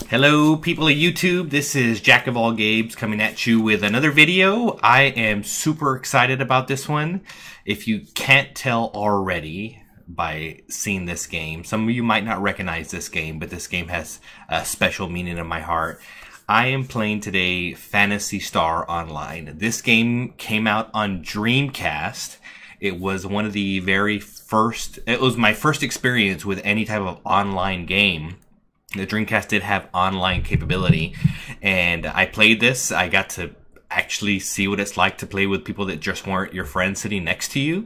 Hello people of YouTube, this is JackofallGabes coming at you with another video. I am super excited about this one. If you can't tell already by seeing this game, some of you might not recognize this game, but this game has a special meaning in my heart. I am playing today Phantasy Star Online. This game came out on Dreamcast. It was one of the very first, it was my first experience with any type of online game. The Dreamcast did have online capability, and I played this. I got to actually see what it's like to play with people that just weren't your friends sitting next to you,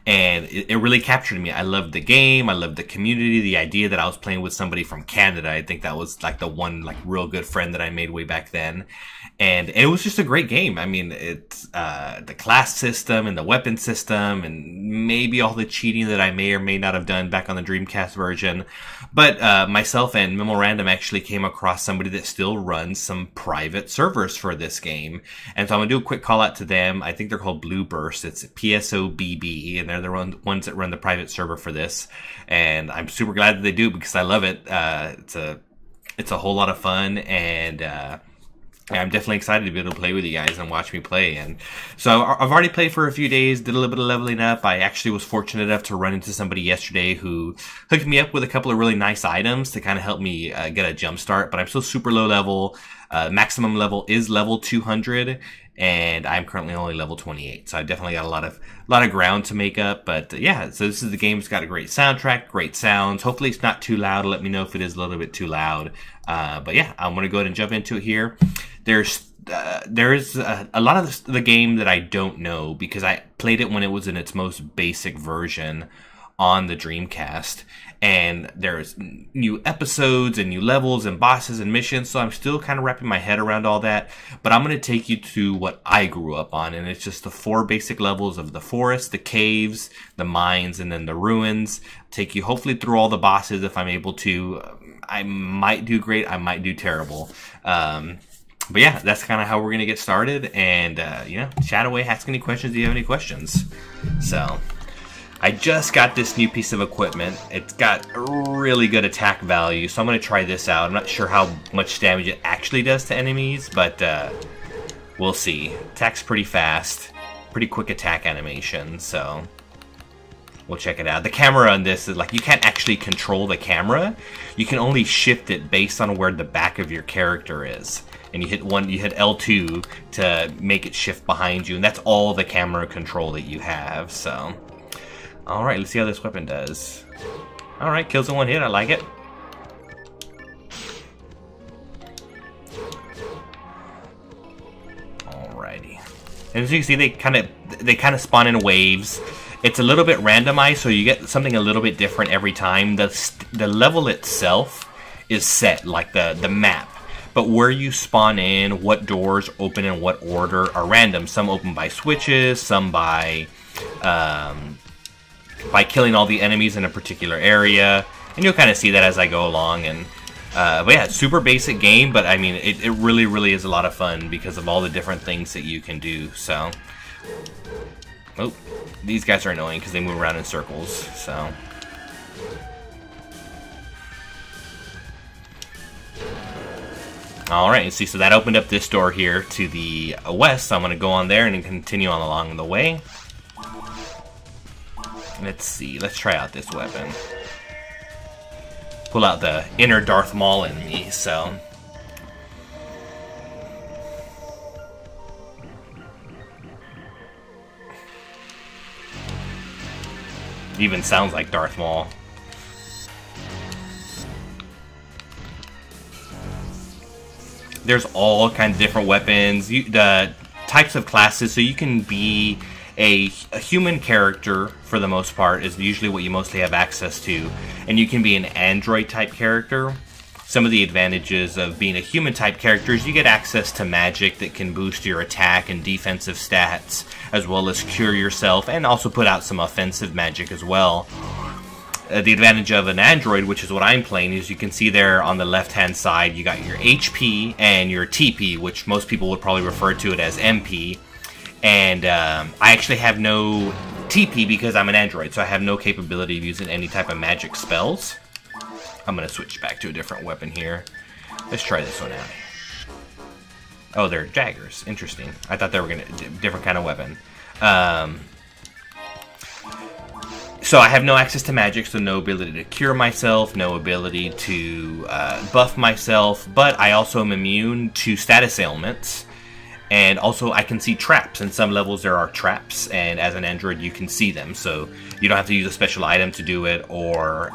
and it really captured me. I loved the game. I loved the community, the idea that I was playing with somebody from Canada. I think that was like the one like real good friend that I made way back then, and it was just a great game. I mean, it's the class system and the weapon system and maybe all the cheating that I may or may not have done back on the Dreamcast version. But myself and Memorandum actually came across somebody that still runs some private servers for this game. And so I'm going to do a quick call out to them. I think they're called Blue Burst. It's PSOBB, and they're the ones that run the private server for this. And I'm super glad that they do because I love it. It's a whole lot of fun, and I'm definitely excited to be able to play with you guys and watch me play. And so I've already played for a few days, did a little bit of leveling up. I actually was fortunate enough to run into somebody yesterday who hooked me up with a couple of really nice items to kind of help me get a jump start. But I'm still super low level. Maximum level is level 200, and I'm currently only level 28. So I've definitely got a lot of ground to make up. But yeah, so this is the game. It's got a great soundtrack, great sounds. Hopefully it's not too loud. Let me know if it is a little bit too loud. But yeah, I'm going to go ahead and jump into it here. There's a lot of the game that I don't know because I played it when it was in its most basic version on the Dreamcast, and there's new episodes and new levels and bosses and missions, so I'm still kind of wrapping my head around all that. But I'm going to take you to what I grew up on, and it's just the 4 basic levels of the forest, the caves, the mines, and then the ruins. Take you hopefully through all the bosses if I'm able to. I might do great, I might do terrible. But yeah, that's kind of how we're going to get started. And, you know, chat away, ask any questions if you have any questions. So, I just got this new piece of equipment. It's got a really good attack value, so I'm going to try this out. I'm not sure how much damage it actually does to enemies, but we'll see. Attacks pretty fast, pretty quick attack animation, so we'll check it out. The camera on this is like, you can't actually control the camera. You can only shift it based on where the back of your character is. And you hit L2 to make it shift behind you, and that's all the camera control that you have. So, all right, let's see how this weapon does. All right, kills in one hit. I like it. And as you can see, they kind of spawn in waves. It's a little bit randomized, so you get something a little bit different every time. The level itself is set, like the map. But where you spawn in, what doors open in what order are random. Some open by switches, some by killing all the enemies in a particular area. And you'll kind of see that as I go along. And but yeah, it's super basic game, but I mean, it really, really is a lot of fun because of all the different things that you can do. So, oh, these guys are annoying because they move around in circles. So. Alright, you see, so that opened up this door here to the west, so I'm going to go on there and then continue on along the way. Let's see, let's try out this weapon. Pull out the inner Darth Maul in me, so... It even sounds like Darth Maul. There's all kinds of different weapons, the types of classes, so you can be a human character for the most part is usually what you mostly have access to, and you can be an android type character. Some of the advantages of being a human type character is you get access to magic that can boost your attack and defensive stats, as well as cure yourself, and also put out some offensive magic as well. The advantage of an android, which is what I'm playing, is you can see there on the left-hand side, you got your HP and your TP, which most people would probably refer to it as MP. And I actually have no TP because I'm an android, so I have no capability of using any type of magic spells. I'm going to switch back to a different weapon here. Let's try this one out. Oh, they're daggers. Interesting. I thought they were going to different kind of weapon. So I have no access to magic, so no ability to cure myself, no ability to buff myself, but I also am immune to status ailments. And also I can see traps. In some levels there are traps, and as an android you can see them, so you don't have to use a special item to do it, or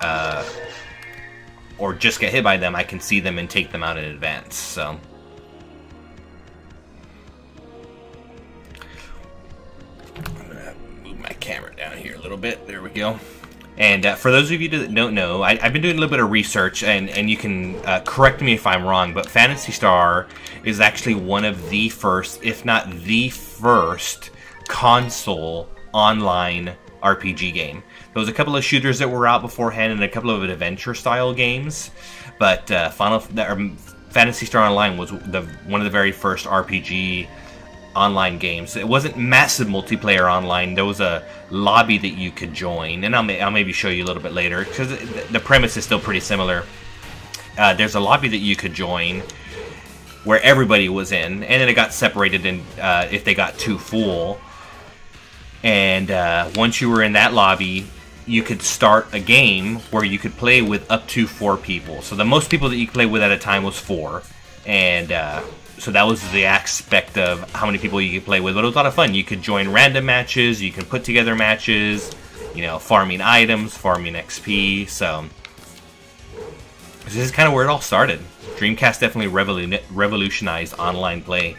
just get hit by them. I can see them and take them out in advance, so... My camera down here a little bit. There we go. And for those of you that don't know, I've been doing a little bit of research, and you can correct me if I'm wrong, but Phantasy Star is actually one of the first, if not the first, console online RPG game. There was a couple of shooters that were out beforehand and a couple of adventure-style games, but Phantasy Star Online was one of the very first RPG online games. It wasn't massive multiplayer online. There was a lobby that you could join, and I'll maybe show you a little bit later because the premise is still pretty similar. There's a lobby that you could join where everybody was in, and then it got separated in if they got too full. And once you were in that lobby, you could start a game where you could play with up to 4 people. So the most people that you could play with at a time was 4, and so that was the aspect of how many people you could play with. But it was a lot of fun. You could join random matches. You can put together matches. You know, farming items, farming XP. So this is kind of where it all started. Dreamcast definitely revolutionized online play.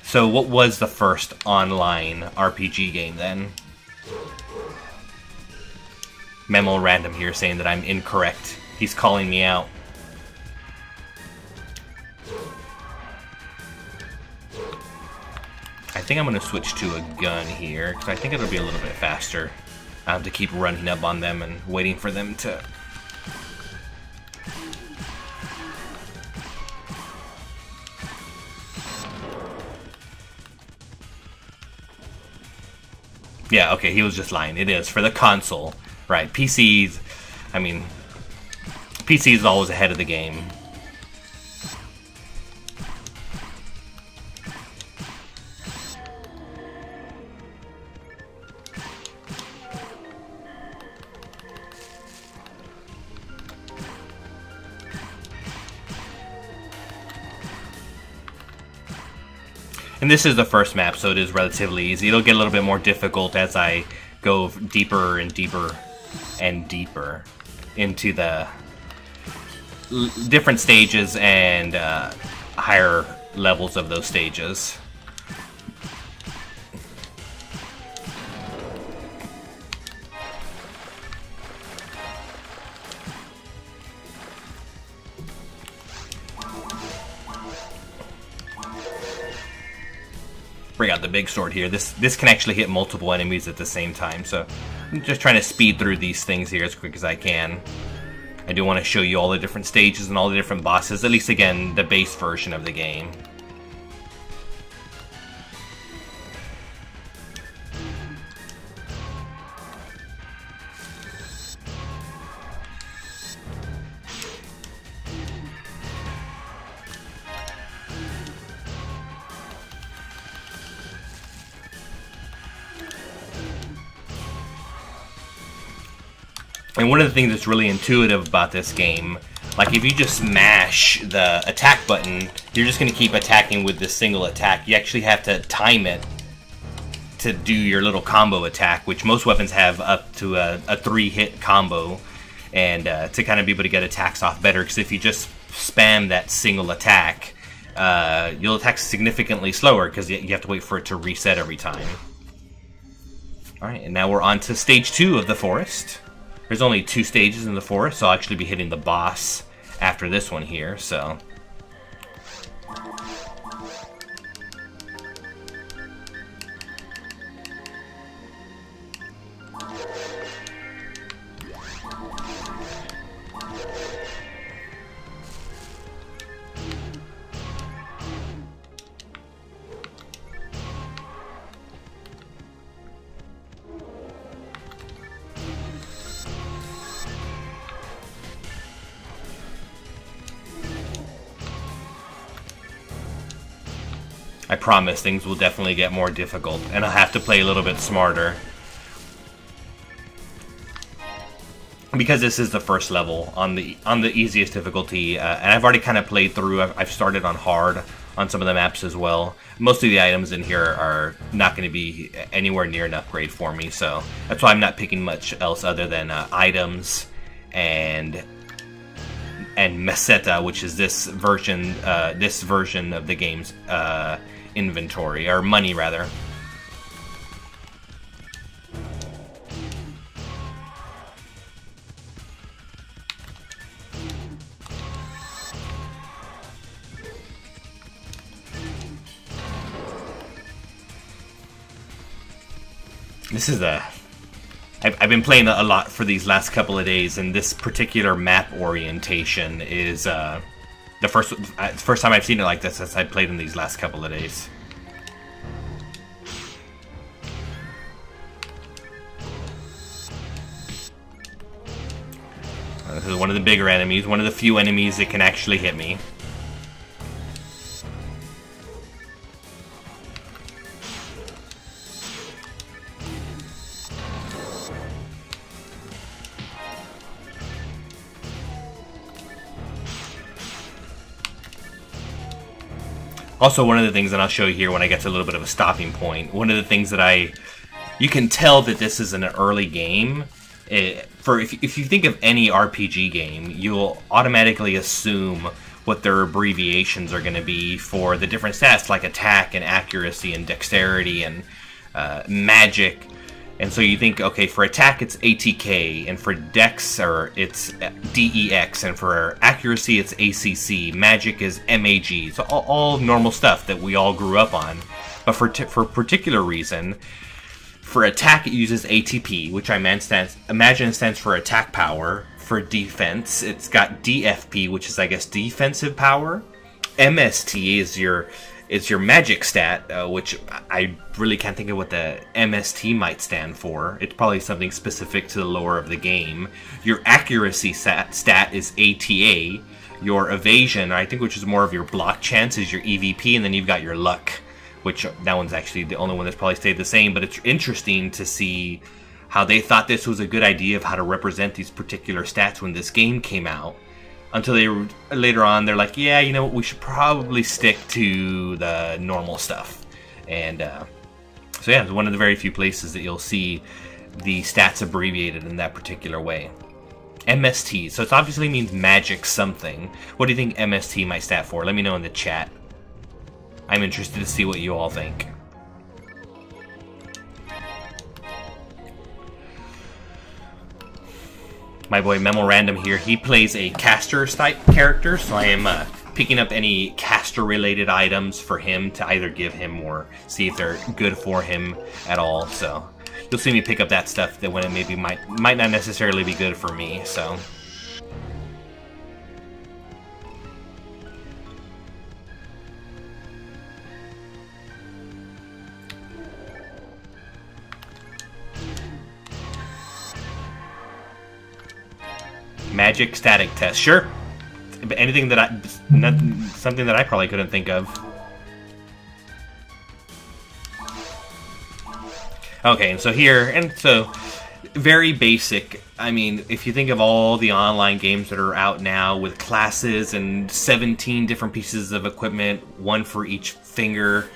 So what was the first online RPG game then? Memo Random here saying that I'm incorrect. He's calling me out. I think I'm going to switch to a gun here, because I think it'll be a little bit faster. I have to keep running up on them and waiting for them to... Yeah, okay, he was just lying. It is for the console, right? PCs, I mean, PC is always ahead of the game. And this is the first map, so it is relatively easy. It'll get a little bit more difficult as I go deeper and deeper and deeper into the different stages and higher levels of those stages. Bring out the big sword here. This can actually hit multiple enemies at the same time, so I'm just trying to speed through these things here as quick as I can. I do want to show you all the different stages and all the different bosses, at least again, the base version of the game. And one of the things that's really intuitive about this game, like if you just smash the attack button, you're just going to keep attacking with this single attack. You actually have to time it to do your little combo attack, which most weapons have up to a 3-hit combo, and to kind of be able to get attacks off better, because if you just spam that single attack, you'll attack significantly slower because you have to wait for it to reset every time. Alright, and now we're on to stage 2 of the forest. There's only 2 stages in the forest, so I'll actually be hitting the boss after this one here, so... I promise things will definitely get more difficult, and I'll have to play a little bit smarter. Because this is the first level on the easiest difficulty, and I've already kind of played through. I've started on hard on some of the maps as well. Most of the items in here are not going to be anywhere near an upgrade for me, so that's why I'm not picking much else other than items and meseta, which is this version of the game's inventory, or money rather. This is I've been playing a lot for these last couple of days, and this particular map orientation is the first time I've seen it like this since I played in these last couple of days. This is one of the bigger enemies, one of the few enemies that can actually hit me. Also, one of the things that I'll show you here when I get to a little bit of a stopping point, one of the things that you can tell that this is an early game. If you think of any RPG game, you'll automatically assume what their abbreviations are going to be for the different stats, like attack and accuracy and dexterity and magic. And so you think, okay, for attack it's ATK, and for dex it's DEX, and for accuracy it's ACC, magic is MAG. So all normal stuff that we all grew up on. But for a particular reason, for attack it uses ATP, which I imagine stands for attack power. For defense, it's got DFP, which is, I guess, defensive power. MST is your magic stat, which I really can't think of what the MST might stand for. It's probably something specific to the lore of the game. Your accuracy stat is ATA. Your evasion, I think, which is more of your block chance, is your EVP, and then you've got your luck, which that one's actually the only one that's probably stayed the same. But it's interesting to see how they thought this was a good idea of how to represent these particular stats when this game came out. Until later on, they're like, yeah, you know what, we should probably stick to the normal stuff. And so yeah, it's one of the very few places that you'll see the stats abbreviated in that particular way. MST, so it obviously means magic something. What do you think MST might stand for? Let me know in the chat. I'm interested to see what you all think. My boy Memorandum here, he plays a caster type character, so I am picking up any caster related items for him to either give him or see if they're good for him at all. So you'll see me pick up that stuff that when it maybe might not necessarily be good for me. So magic static test, sure. Anything that something that I probably couldn't think of. Okay, and so here, and so very basic. I mean, if you think of all the online games that are out now with classes and 17 different pieces of equipment, one for each finger,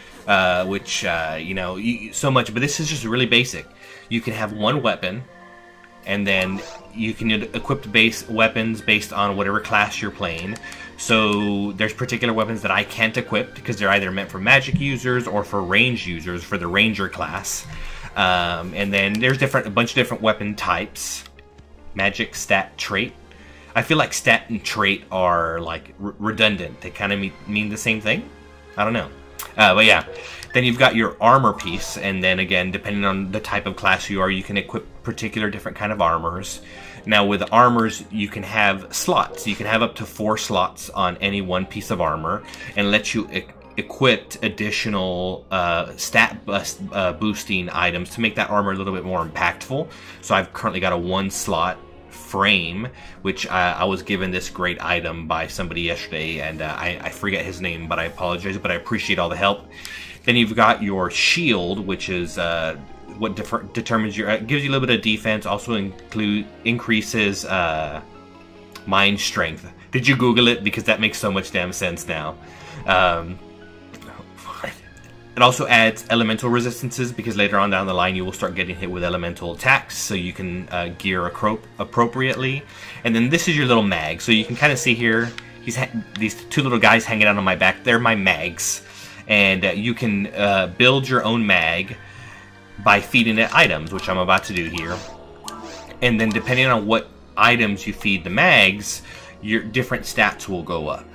which you know, so much. But this is just really basic. You can have one weapon, and then you can equip weapons based on whatever class you're playing. So there's particular weapons that I can't equip because they're either meant for magic users or for range users for the ranger class. And then there's a bunch of different weapon types. Magic, stat, trait. I feel like stat and trait are like redundant. They kind of mean the same thing. I don't know. But yeah, then you've got your armor piece, and then again, depending on the type of class you are, you can equip particular different kind of armors. Now with armors, you can have slots. You can have up to 4 slots on any one piece of armor, and let you equip additional stat boosting items to make that armor a little bit more impactful. So I've currently got a 1 slot frame, which I was given this great item by somebody yesterday, and I forget his name, but I apologize, but I appreciate all the help. Then you've got your shield, which is what determines your gives you a little bit of defense, also increases mind strength. Did you Google it? Because that makes so much damn sense now. It also adds elemental resistances, because later on down the line you will start getting hit with elemental attacks, so you can gear appropriately. And then this is your little mag. So you can kind of see here, these 2 little guys hanging out on my back. They're my mags. And you can build your own mag by feeding it items, which I'm about to do here. And then depending on what items you feed the mags, your different stats will go up.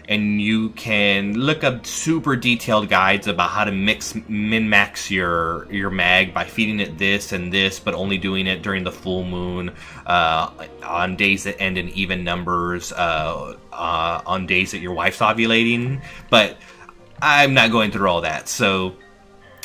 And you can look up super detailed guides about how to min-max your mag by feeding it this and this, but only doing it during the full moon, on days that end in even numbers, on days that your wife's ovulating. But I'm not going through all that, so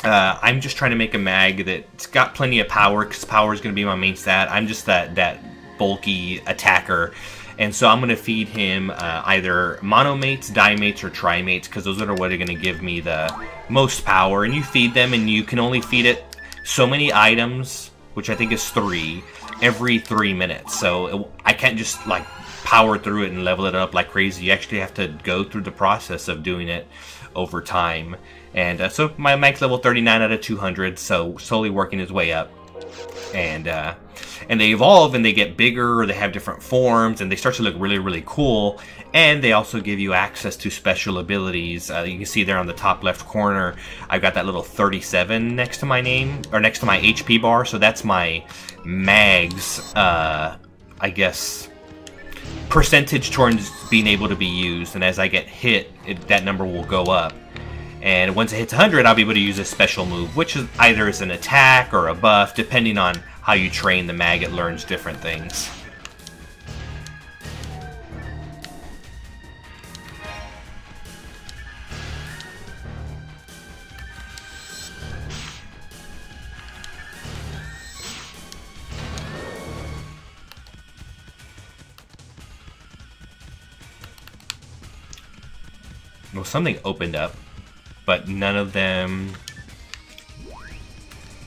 I'm just trying to make a mag that's got plenty of power, because power is going to be my main stat. I'm just that bulky attacker. And so I'm going to feed him either monomates, dimates, or trimates, because those are what are going to give me the most power. And you feed them, and you can only feed it so many items, which I think is 3, every 3 minutes. So I can't just like power through it and level it up like crazy. You actually have to go through the process of doing it over time. And so my max level 39 out of 200, so slowly working his way up. And they evolve, and they get bigger, or they have different forms, and they start to look really, really cool. And they also give you access to special abilities. You can see there on the top left corner, I've got that little 37 next to my name, or next to my HP bar. So that's my mags, I guess, percentage towards being able to be used. And as I get hit, that number will go up. And once it hits 100, I'll be able to use a special move, which is either as an attack or a buff, depending on how you train the mag. It learns different things. Well, something opened up, but none of them...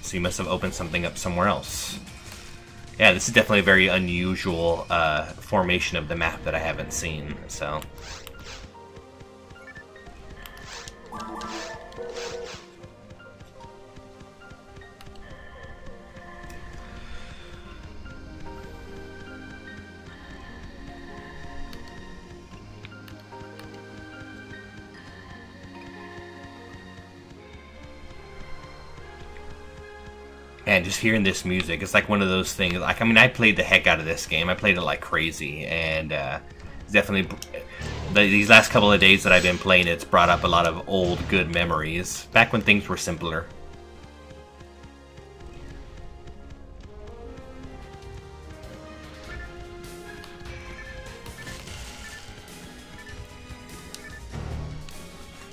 So you must have opened something up somewhere else. Yeah, this is definitely a very unusual formation of the map that I haven't seen, so... And just hearing this music, it's like one of those things. Like, I mean, I played the heck out of this game. I played it like crazy, and definitely these last couple of days that I've been playing, it's brought up a lot of old good memories back when things were simpler.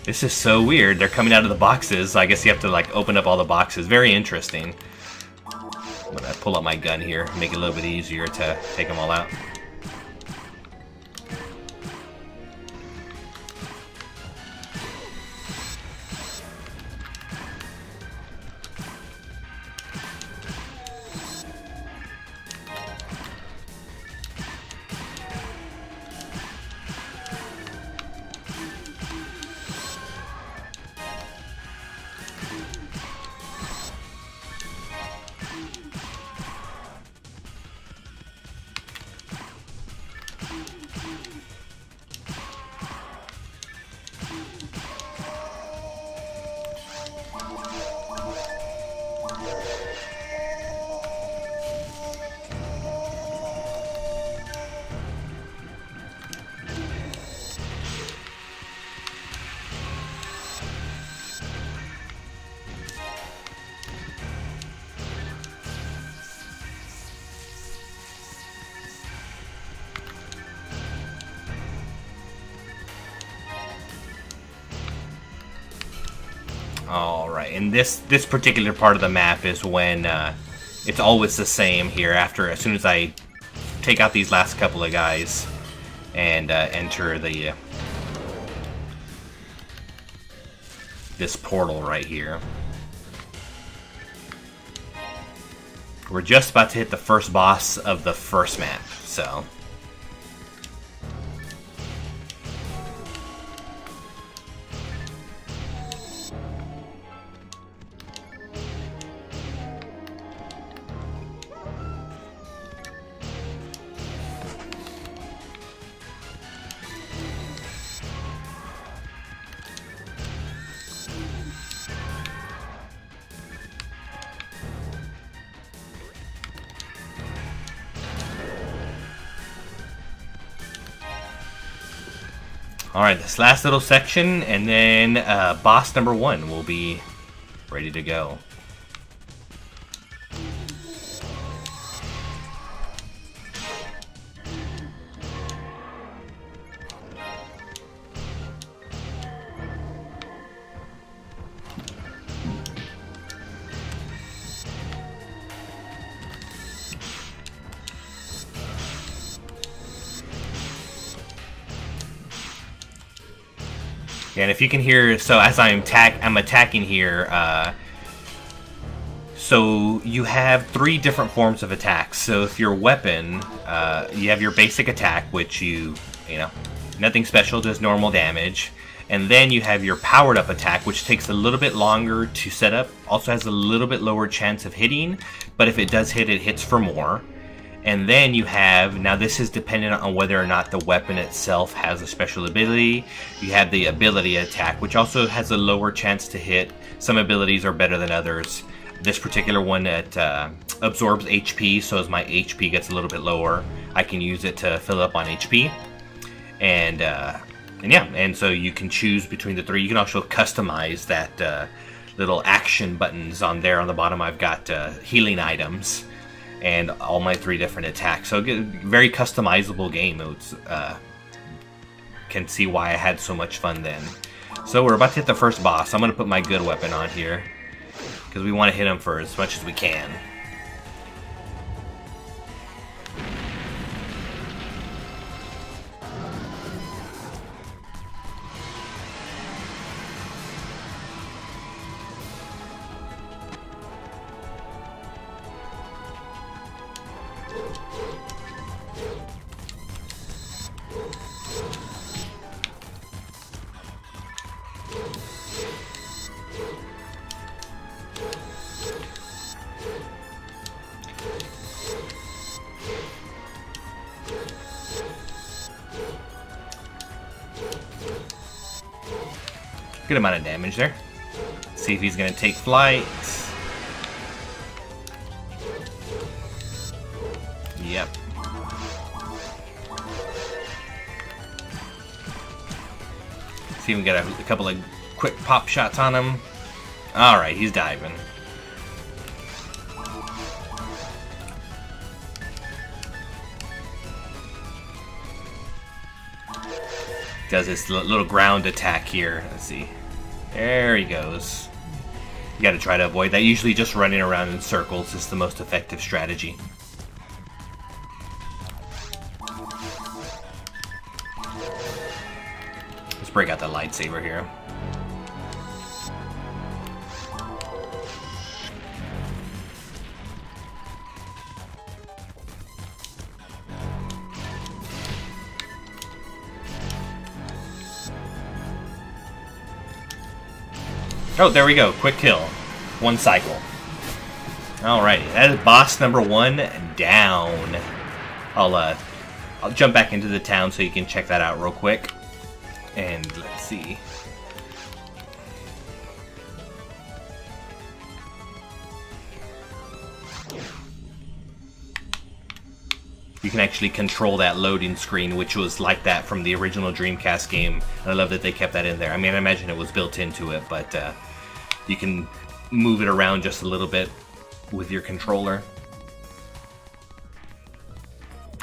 This is so weird. They're coming out of the boxes. I guess you have to like open up all the boxes. Very interesting. I'm gonna pull out my gun here, make it a little bit easier to take them all out. Alright, and this particular part of the map is when it's always the same here as soon as I take out these last couple of guys and enter the this portal right here. We're just about to hit the first boss of the first map, so... Alright, this last little section, and then boss number 1 will be ready to go. And if you can hear, so as I'm attacking here, so you have 3 different forms of attacks. So if your weapon, you have your basic attack, which you know, nothing special, does normal damage. And then you have your powered up attack, which takes a little bit longer to set up, also has a little bit lower chance of hitting, but if it does hit, it hits for more. And then you have, now this is dependent on whether or not the weapon itself has a special ability. You have the ability attack, which also has a lower chance to hit. Some abilities are better than others. This particular one that absorbs HP, so as my HP gets a little bit lower, I can use it to fill up on HP. And yeah, and so you can choose between the 3. You can also customize that little action buttons on there. On the bottom I've got healing items and all my 3 different attacks. So very customizable game. It's, can see why I had so much fun then. So we're about to hit the first boss. I'm going to put my good weapon on here, because we want to hit him for as much as we can. Good amount of damage there. See if he's going to take flight. Yep. See if we get a couple of quick pop shots on him. Alright, he's diving. Does this little ground attack here. Let's see. There he goes. You gotta try to avoid that. Usually just running around in circles is the most effective strategy. Let's break out the lightsaber here. Oh, there we go. Quick kill. One cycle. Alrighty, that is boss number 1 down. I'll jump back into the town so you can check that out real quick. And let's see. You can actually control that loading screen, which was like that from the original Dreamcast game. And I love that they kept that in there. I mean, I imagine it was built into it, but you can move it around just a little bit with your controller.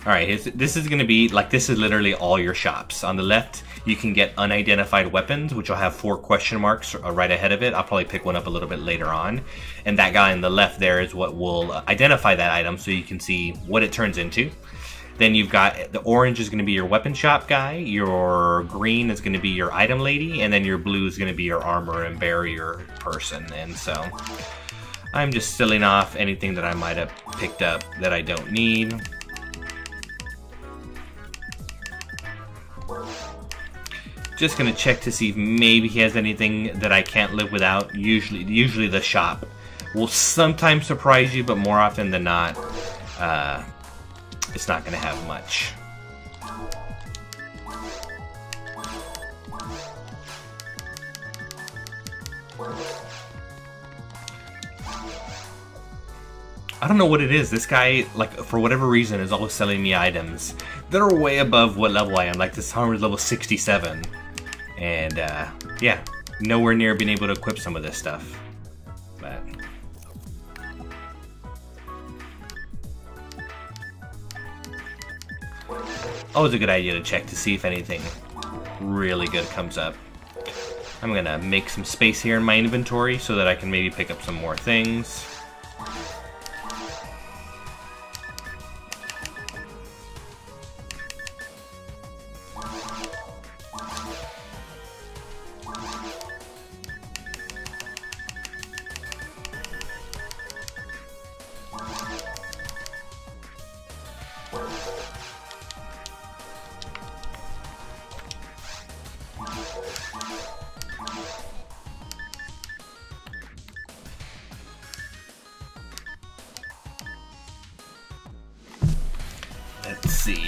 Alright, this is going to be, like, this is literally all your shops. On the left, you can get unidentified weapons, which will have 4 question marks right ahead of it. I'll probably pick one up a little bit later on. And that guy on the left there is what will identify that item so you can see what it turns into. Then you've got, the orange is going to be your weapon shop guy, your green is going to be your item lady, and then your blue is going to be your armor and barrier person. And so, I'm just filling off anything that I might have picked up that I don't need. Just gonna check to see if maybe he has anything that I can't live without. Usually the shop will sometimes surprise you, but more often than not, it's not gonna have much. I don't know what it is. This guy, like, for whatever reason, is always selling me items that are way above what level I am. Like, this armor is level 67. And, yeah, nowhere near being able to equip some of this stuff. But always a good idea to check to see if anything really good comes up. I'm gonna make some space here in my inventory so that I can maybe pick up some more things.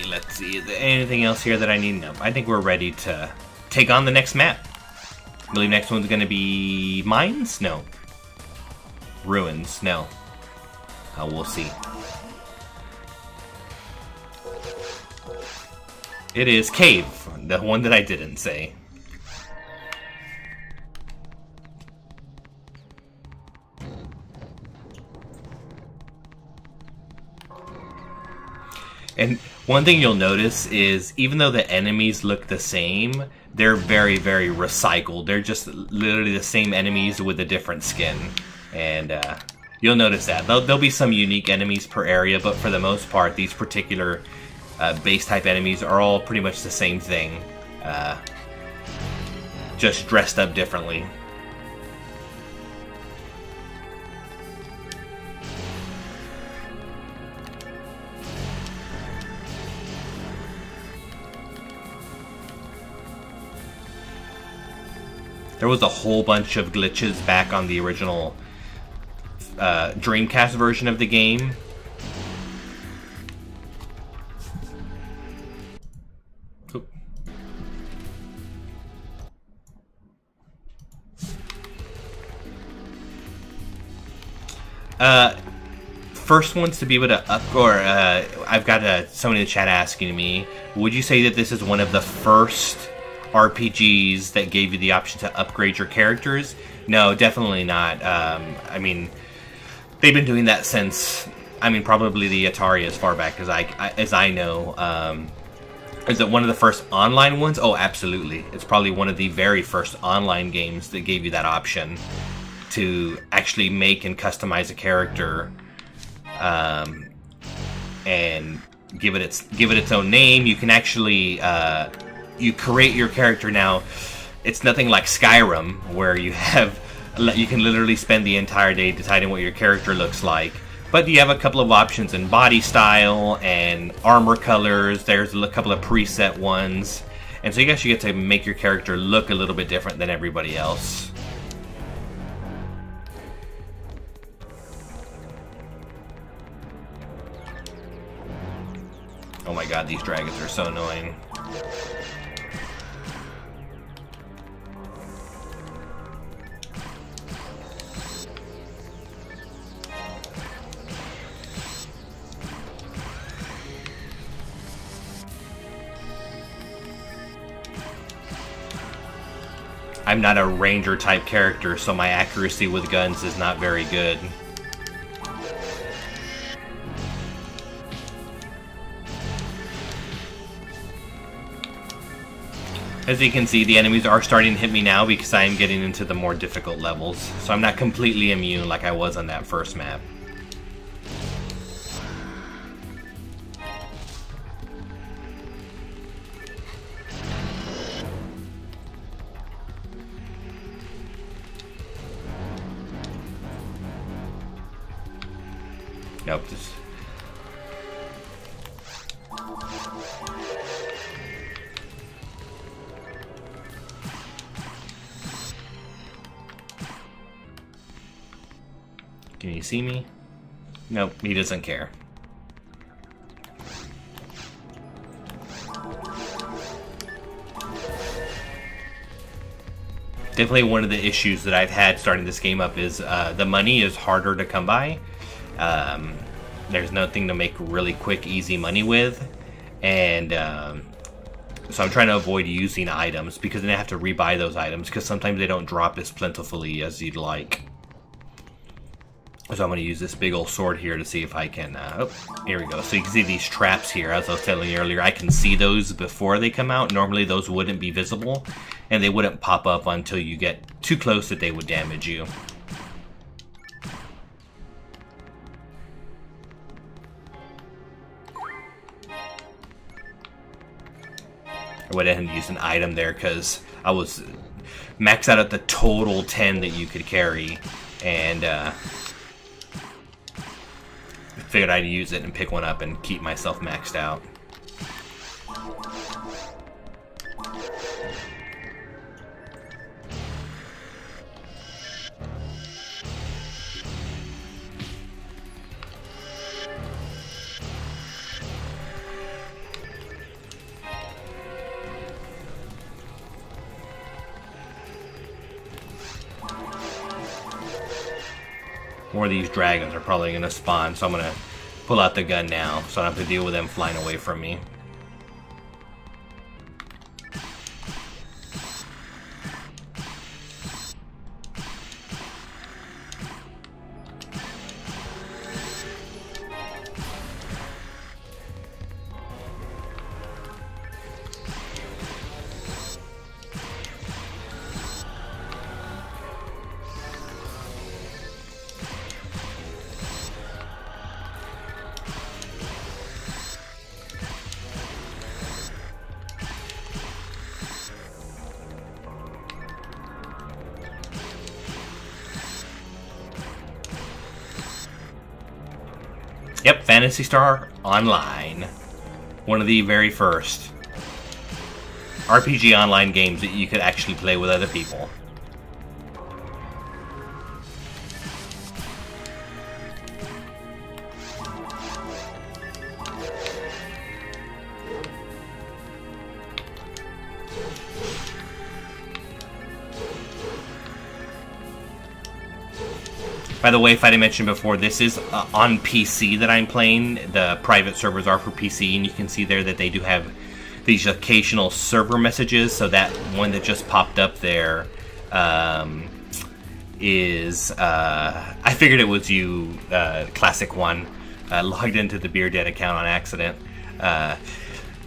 Let's see, is there anything else here that I need? No, I think we're ready to take on the next map. I believe next one's gonna be mines? No. Ruins? No. We'll see. It is Cave, the one that I didn't say. And one thing you'll notice is, even though the enemies look the same, they're very, very recycled. They're just literally the same enemies with a different skin. And you'll notice that. There'll be some unique enemies per area, but for the most part, these particular base-type enemies are all pretty much the same thing. Just dressed up differently. There was a whole bunch of glitches back on the original Dreamcast version of the game. Oop. first ones to be able to up, or I've got someone in the chat asking me, would you say that this is one of the first RPGs that gave you the option to upgrade your characters? No, definitely not. I mean, they've been doing that since, I mean, probably the Atari as far back as I know. Is it one of the first online ones? Oh, absolutely. It's probably one of the very first online games that gave you that option to actually make and customize a character, and give it its own name. You can actually you create your character now. It's nothing like Skyrim, where you can literally spend the entire day deciding what your character looks like. But you have a couple of options in body style and armor colors. There's a couple of preset ones. And so you guys get to make your character look a little bit different than everybody else. Oh my god, these dragons are so annoying. I'm not a ranger type character, so my accuracy with guns is not very good. As you can see, the enemies are starting to hit me now because I am getting into the more difficult levels, so I'm not completely immune like I was on that first map. Nope, just... Can you see me? Nope, he doesn't care. Definitely one of the issues that I've had starting this game up is the money is harder to come by. There's nothing to make really quick, easy money with, and so I'm trying to avoid using items because then I have to rebuy those items because sometimes they don't drop as plentifully as you'd like. So I'm going to use this big old sword here to see if I can, oh, here we go. So you can see these traps here, as I was telling you earlier. I can see those before they come out. Normally those wouldn't be visible, and they wouldn't pop up until you get too close that they would damage you. I went ahead and used an item there because I was maxed out at the total 10 that you could carry, and figured I'd use it and pick one up and keep myself maxed out. More of these dragons are probably going to spawn, so I'm going to pull out the gun now, so I don't have to deal with them flying away from me. Yep, Phantasy Star Online. One of the very first RPG online games that you could actually play with other people. By the way, if I didn't mention before, this is on PC that I'm playing. The private servers are for PC, and you can see there that they do have these occasional server messages. So that one that just popped up there is... I figured it was you, Classic One. Logged into the Beer Den account on accident.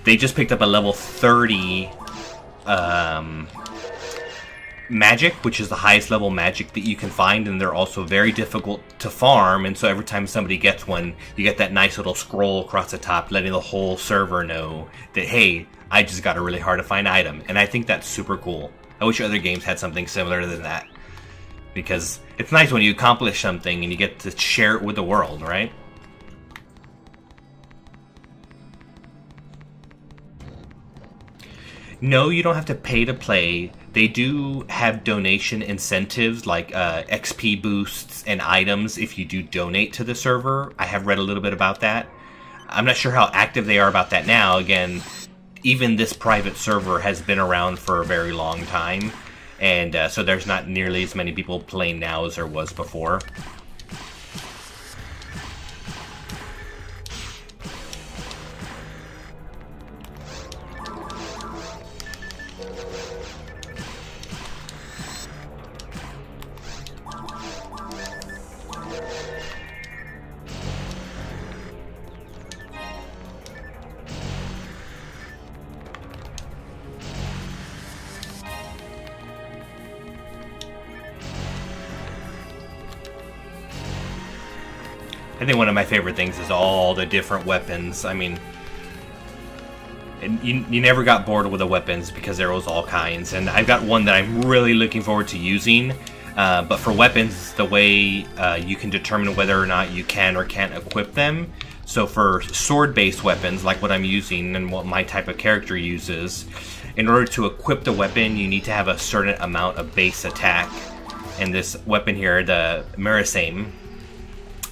They just picked up a level 30 magic, which is the highest level magic that you can find, and they're also very difficult to farm, and so every time somebody gets one, you get that nice little scroll across the top letting the whole server know that, hey, I just got a really hard to find item, and I think that's super cool. I wish other games had something similar than that, because it's nice when you accomplish something and you get to share it with the world, right? No, you don't have to pay to play. They do have donation incentives like XP boosts and items if you do donate to the server. I have read a little bit about that. I'm not sure how active they are about that now. Again, even this private server has been around for a very long time, and so there's not nearly as many people playing now as there was before. I think one of my favorite things is all the different weapons. I mean, you never got bored with the weapons because there was all kinds. And I've got one that I'm really looking forward to using. But for weapons, the way you can determine whether or not you can or can't equip them. So for sword-based weapons, like what I'm using and what my type of character uses, in order to equip the weapon, you need to have a certain amount of base attack. And this weapon here, the Marisame,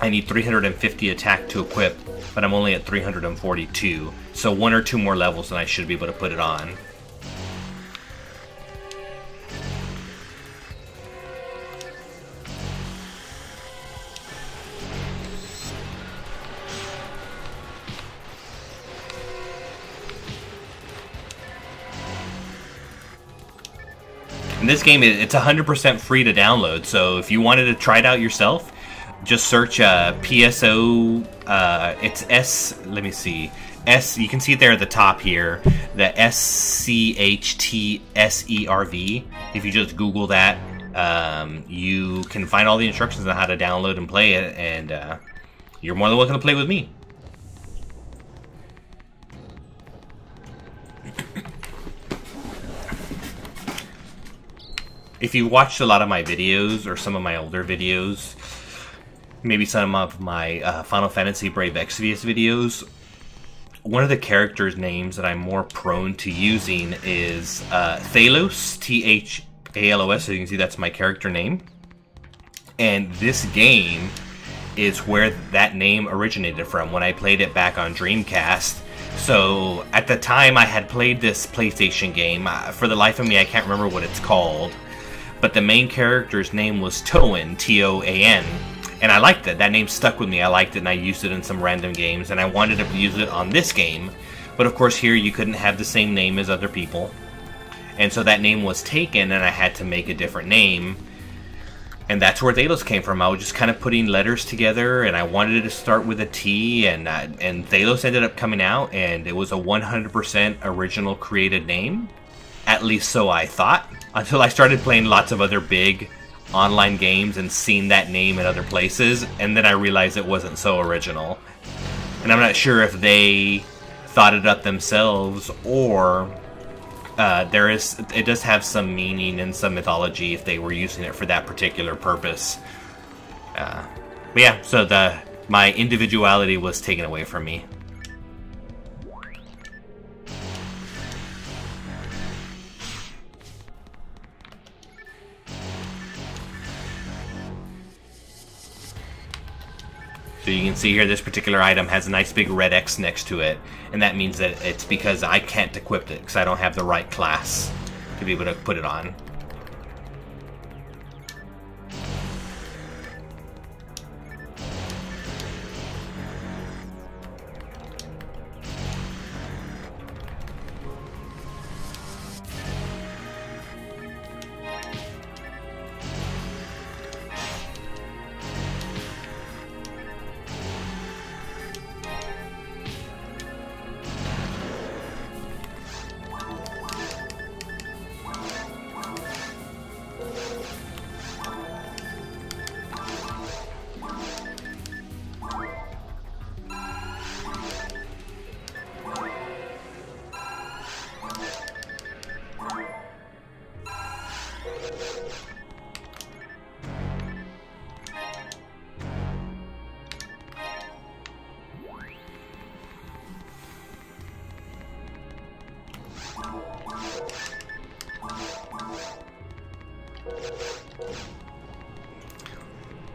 I need 350 attack to equip, but I'm only at 342. So 1 or 2 more levels and I should be able to put it on. And this game, it's 100% free to download, so if you wanted to try it out yourself, just search PSO, it's S, let me see, S, you can see it there at the top here, the SCHTSERV. If you just Google that, you can find all the instructions on how to download and play it, and you're more than welcome to play with me. If you watched a lot of my videos, or some of my older videos, maybe some of my Final Fantasy Brave Exvius videos, one of the characters' names that I'm more prone to using is Thalos, T-H-A-L-O-S, so you can see that's my character name. And this game is where that name originated from, when I played it back on Dreamcast. So at the time I had played this PlayStation game, for the life of me I can't remember what it's called, but the main character's name was Toan, T-O-A-N. And I liked it. That name stuck with me. I liked it, and I used it in some random games, and I wanted to use it on this game. But of course here you couldn't have the same name as other people. And so that name was taken, and I had to make a different name. And that's where Thalos came from. I was just kind of putting letters together, and I wanted it to start with a T, and Thalos ended up coming out, and it was a 100% original created name. At least so I thought. Until I started playing lots of other big online games and seen that name in other places, and then I realized it wasn't so original. And I'm not sure if they thought it up themselves, or it does have some meaning and some mythology if they were using it for that particular purpose. But yeah, so my individuality was taken away from me. So you can see here this particular item has a nice big red X next to it, and that means that it's because I can't equip it because I don't have the right class to be able to put it on.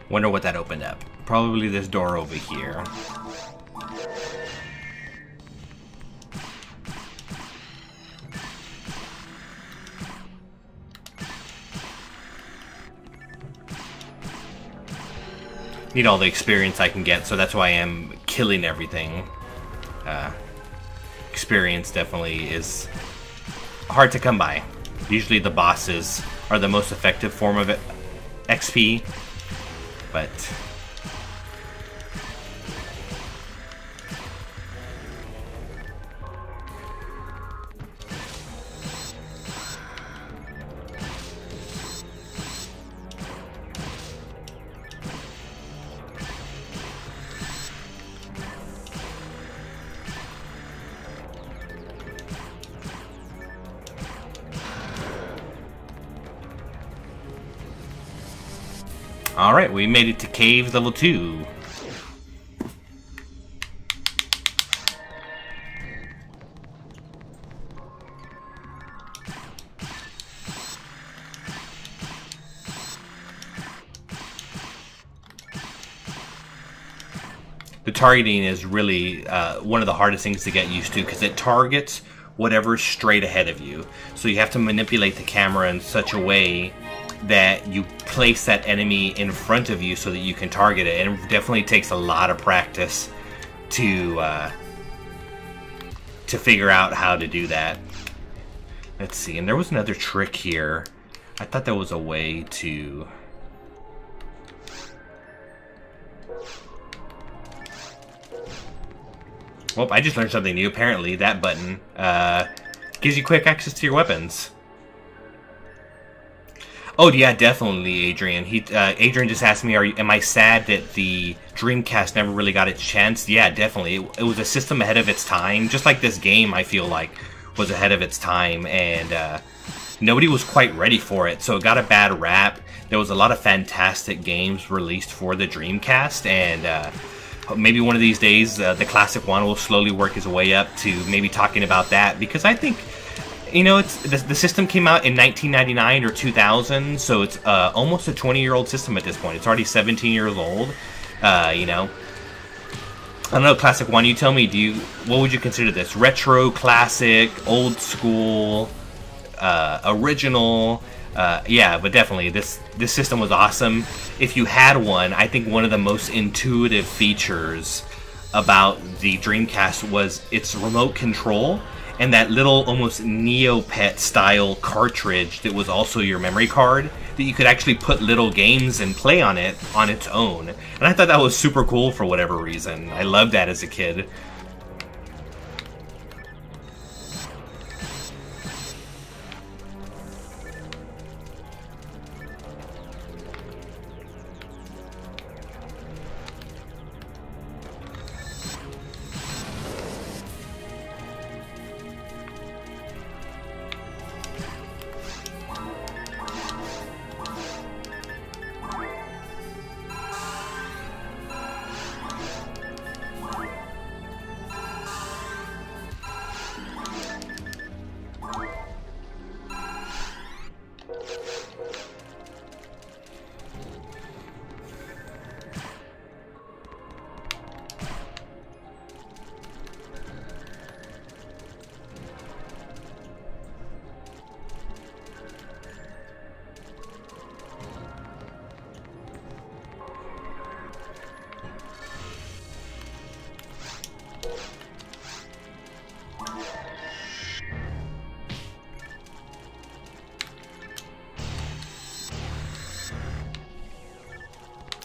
Wonder what that opened up. Probably this door over here. Need all the experience I can get, so that's why I am killing everything. Experience definitely is hard to come by. Usually the bosses are the most effective form of it, XP, but alright, we made it to cave level 2. The targeting is really one of the hardest things to get used to, because it targets whatever's straight ahead of you. So you have to manipulate the camera in such a way that you place that enemy in front of you so that you can target it. And it definitely takes a lot of practice to figure out how to do that. Let's see, and there was another trick here. I thought there was a way to... Well, I just learned something new. Apparently, that button gives you quick access to your weapons. Oh yeah, definitely, Adrian. Adrian just asked me, am I sad that the Dreamcast never really got its chance? Yeah, definitely. It was a system ahead of its time, just like this game, I feel like, was ahead of its time, and nobody was quite ready for it, so it got a bad rap. There was a lot of fantastic games released for the Dreamcast, and maybe one of these days, the Classic One will slowly work his way up to maybe talking about that, because I think, you know, the system came out in 1999 or 2000, so it's almost a 20-year-old system at this point. It's already 17 years old, you know. I don't know, Classic One, you tell me, what would you consider this? Retro, classic, old school, original? Yeah, but definitely, this system was awesome. If you had one, I think one of the most intuitive features about the Dreamcast was its remote control, and that little almost Neopet style cartridge that was also your memory card, that you could actually put little games and play on it on its own. And I thought that was super cool for whatever reason. I loved that as a kid.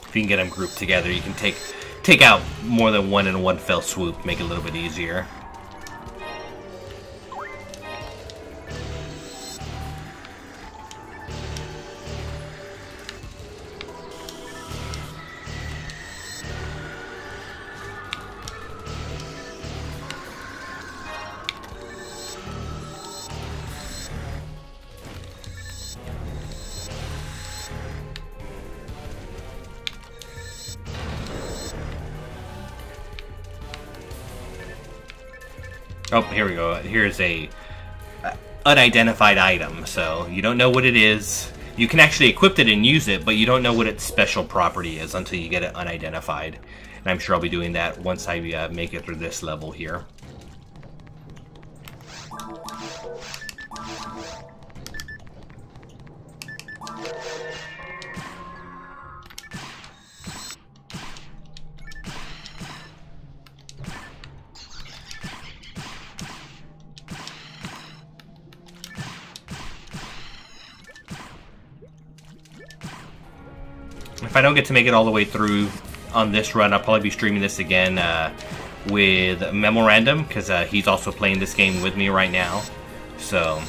If you can get them grouped together, you can take out more than one in one fell swoop, make it a little bit easier. Oh, here we go. Here's a unidentified item, so you don't know what it is. You can actually equip it and use it, but you don't know what its special property is until you get it unidentified. And I'm sure I'll be doing that once I make it through this level here. If I don't get to make it all the way through on this run, I'll probably be streaming this again with Memorandum, because he's also playing this game with me right now. So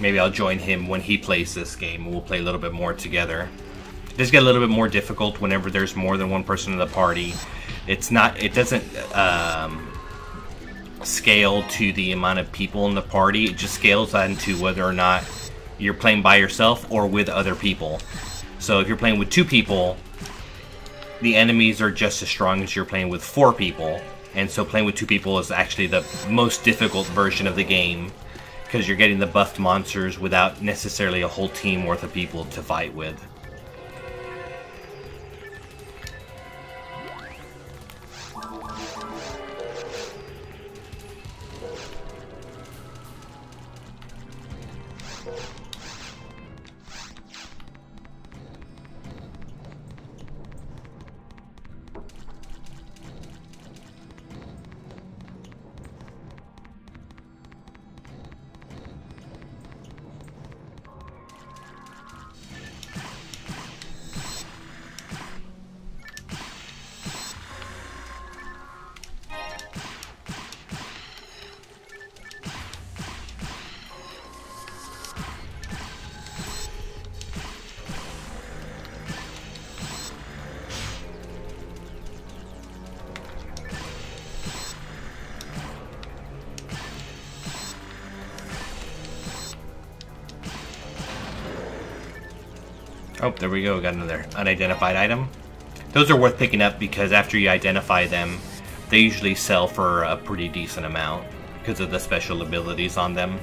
maybe I'll join him when he plays this game, and we'll play a little bit more together. It does get a little bit more difficult whenever there's more than one person in the party. It doesn't scale to the amount of people in the party. It just scales on to whether or not you're playing by yourself or with other people. So if you're playing with 2 people, the enemies are just as strong as you're playing with 4 people. And so playing with 2 people is actually the most difficult version of the game, because you're getting the buffed monsters without necessarily a whole team worth of people to fight with. Oh, there we go. Got another unidentified item. Those are worth picking up because after you identify them, they usually sell for a pretty decent amount because of the special abilities on them.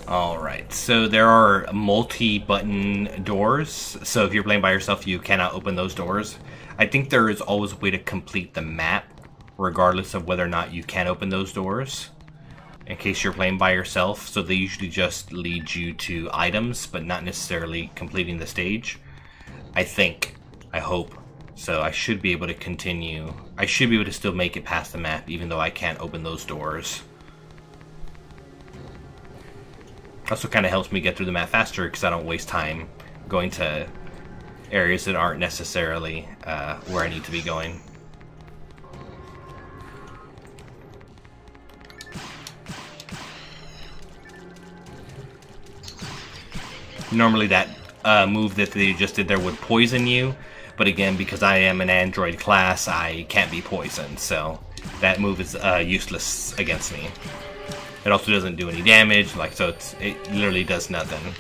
Alright, so there are multi-button doors, so if you're playing by yourself, you cannot open those doors. I think there is always a way to complete the map, regardless of whether or not you can open those doors, in case you're playing by yourself. So they usually just lead you to items, but not necessarily completing the stage. I think. I hope. So I should be able to continue. I should be able to still make it past the map, even though I can't open those doors. Also kind of helps me get through the map faster because I don't waste time going to areas that aren't necessarily where I need to be going. Normally that move that they just did there would poison you, but again, because I am an android class, I can't be poisoned, so that move is useless against me. It also doesn't do any damage, like, so it literally does nothing.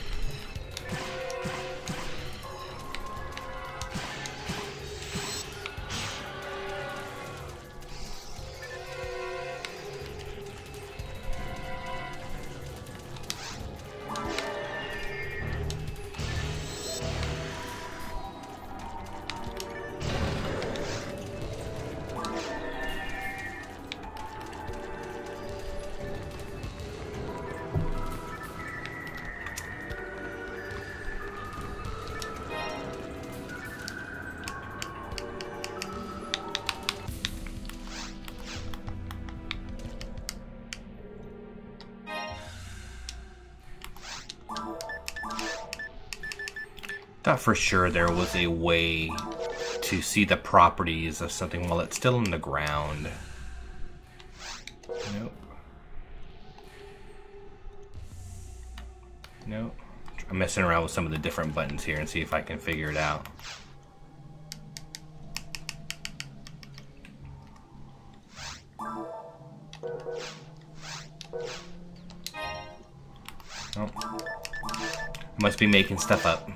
Thought for sure there was a way to see the properties of something while it's still in the ground. Nope. Nope. I'm messing around with some of the different buttons here and see if I can figure it out. Oh. Must be making stuff up.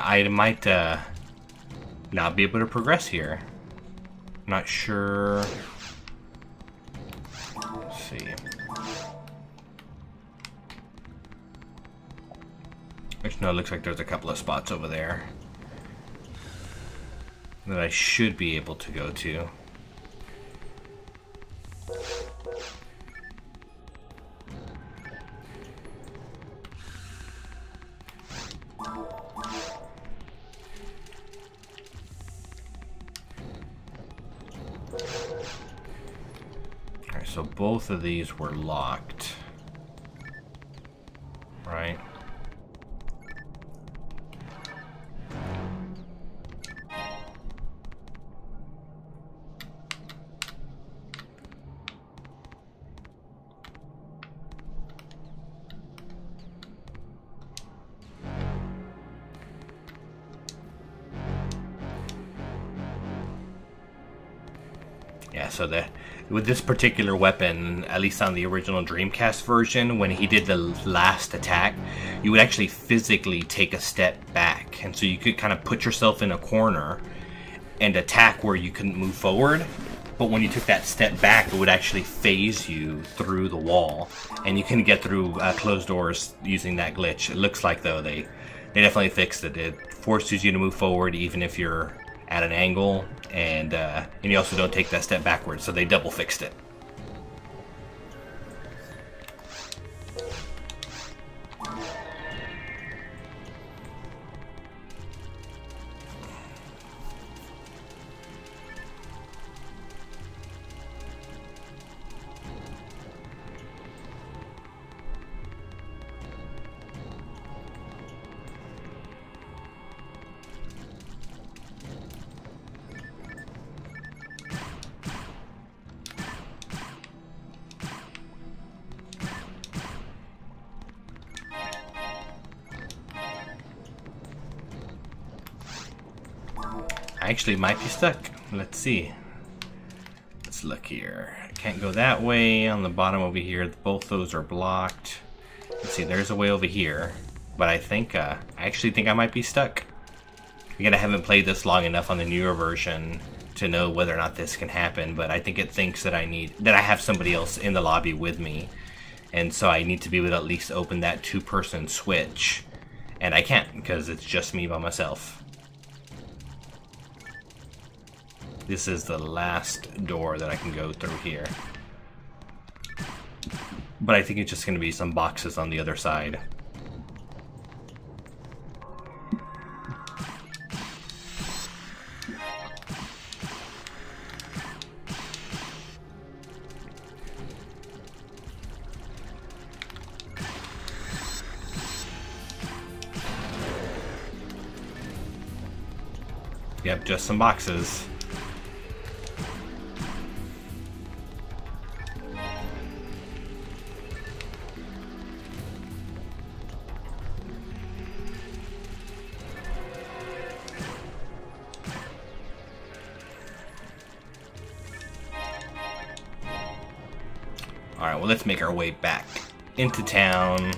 I might not be able to progress here. Not sure. Let's see. Which, no, it looks like there's a couple of spots over there that I should be able to go to. So both of these were locked, right? Yeah, so with this particular weapon, at least on the original Dreamcast version, when he did the last attack, you would actually physically take a step back. And so you could kind of put yourself in a corner and attack where you couldn't move forward. But when you took that step back, it would actually phase you through the wall. And you can get through closed doors using that glitch. It looks like, though, they definitely fixed it. It forces you to move forward even if you're at an angle, and you also don't take that step backwards, so they double fixed it. I actually might be stuck. Let's see. Let's look here. I can't go that way. On the bottom over here, both those are blocked. Let's see, there's a way over here. But I think, I actually think I might be stuck. Again, I haven't played this long enough on the newer version to know whether or not this can happen, but I think it thinks that I have somebody else in the lobby with me. And so I need to be able to at least open that two-person switch. And I can't, because it's just me by myself. This is the last door that I can go through here. But I think it's just going to be some boxes on the other side. Yep, just some boxes. Alright, well, let's make our way back into town.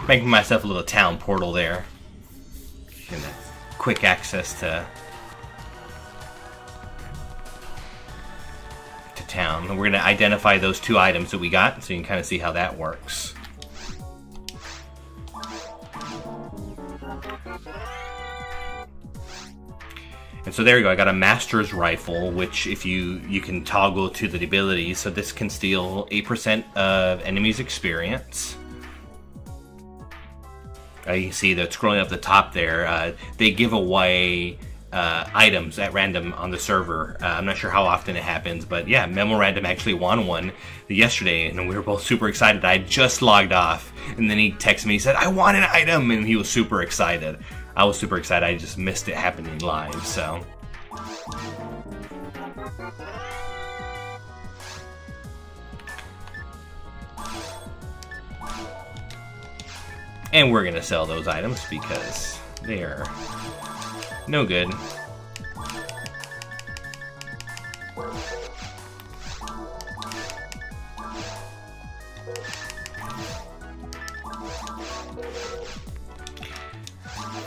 Making myself a little town portal there. Getting quick access to town. And we're going to identify those 2 items that we got, so you can kind of see how that works. And so there you go, I got a Master's Rifle, which if you can toggle to the abilities, so this can steal 8% of enemies' experience. You see that scrolling up the top there, they give away items at random on the server. I'm not sure how often it happens, but yeah, Memorandum actually won one yesterday, and we were both super excited. I just logged off, and then he texted me, he said, I won an item, and he was super excited. I was super excited, I just missed it happening live, so. And we're gonna sell those items because they're no good.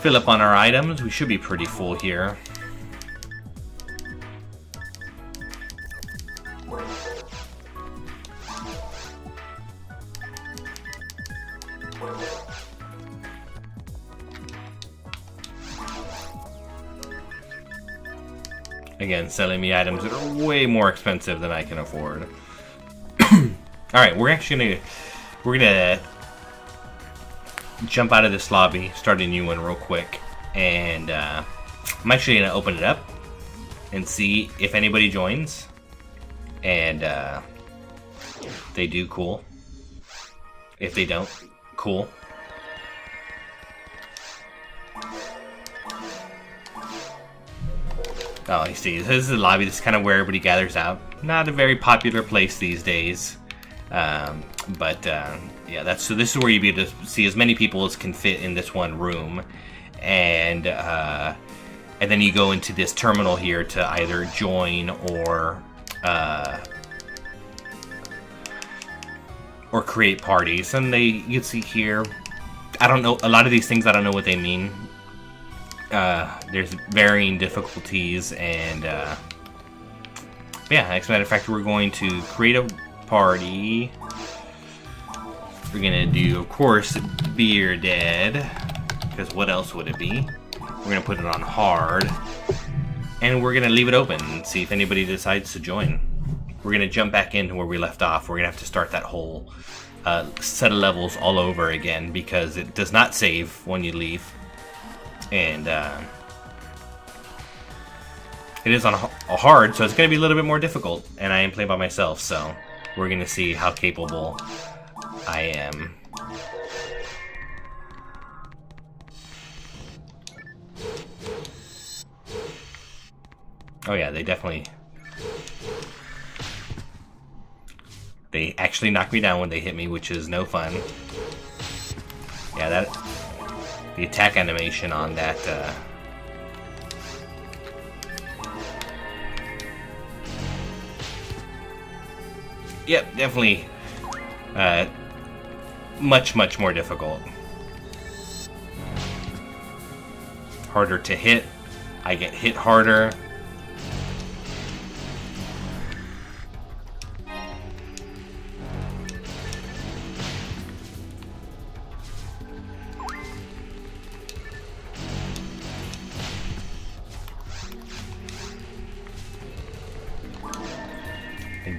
Fill up on our items. We should be pretty full here. Again, selling me items that are way more expensive than I can afford. Alright, we're gonna jump out of this lobby, start a new one real quick, and I'm actually gonna open it up and see if anybody joins. And they do, cool. If they don't, cool. Oh, you see, this is the lobby. This is kind of where everybody gathers out. Not a very popular place these days, but yeah, so this is where you'll be able to see as many people as can fit in this one room, and then you go into this terminal here to either join or create parties. And you can see here, I don't know, a lot of these things I don't know what they mean. There's varying difficulties, and yeah, as a matter of fact, we're going to create a party. We're gonna do, of course, Beer Dead, because what else would it be? We're gonna put it on hard, and we're gonna leave it open and see if anybody decides to join. We're gonna jump back into where we left off. We're gonna have to start that whole set of levels all over again, because it does not save when you leave. And it is on a hard, so it's going to be a little bit more difficult. And I am playing by myself, so we're going to see how capable I am. Oh yeah, they actually knock me down when they hit me, which is no fun. Yeah, the attack animation on that yep, definitely much more difficult. Harder to hit. I get hit harder.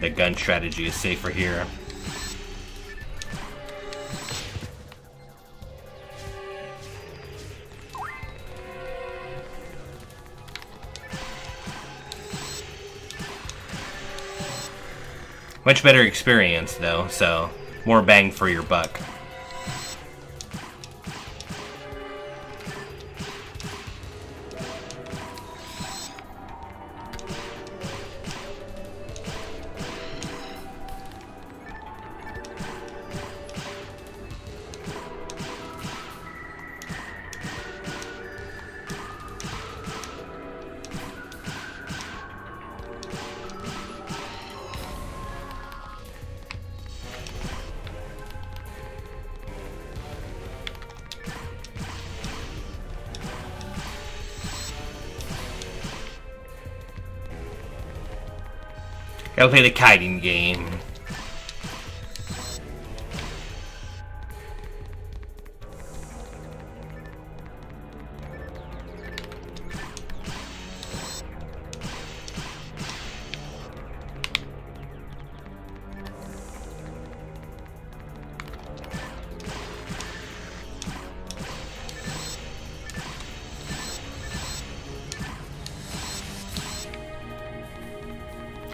The gun strategy is safer here. Much better experience though, so more bang for your buck. Gotta play the kiting game.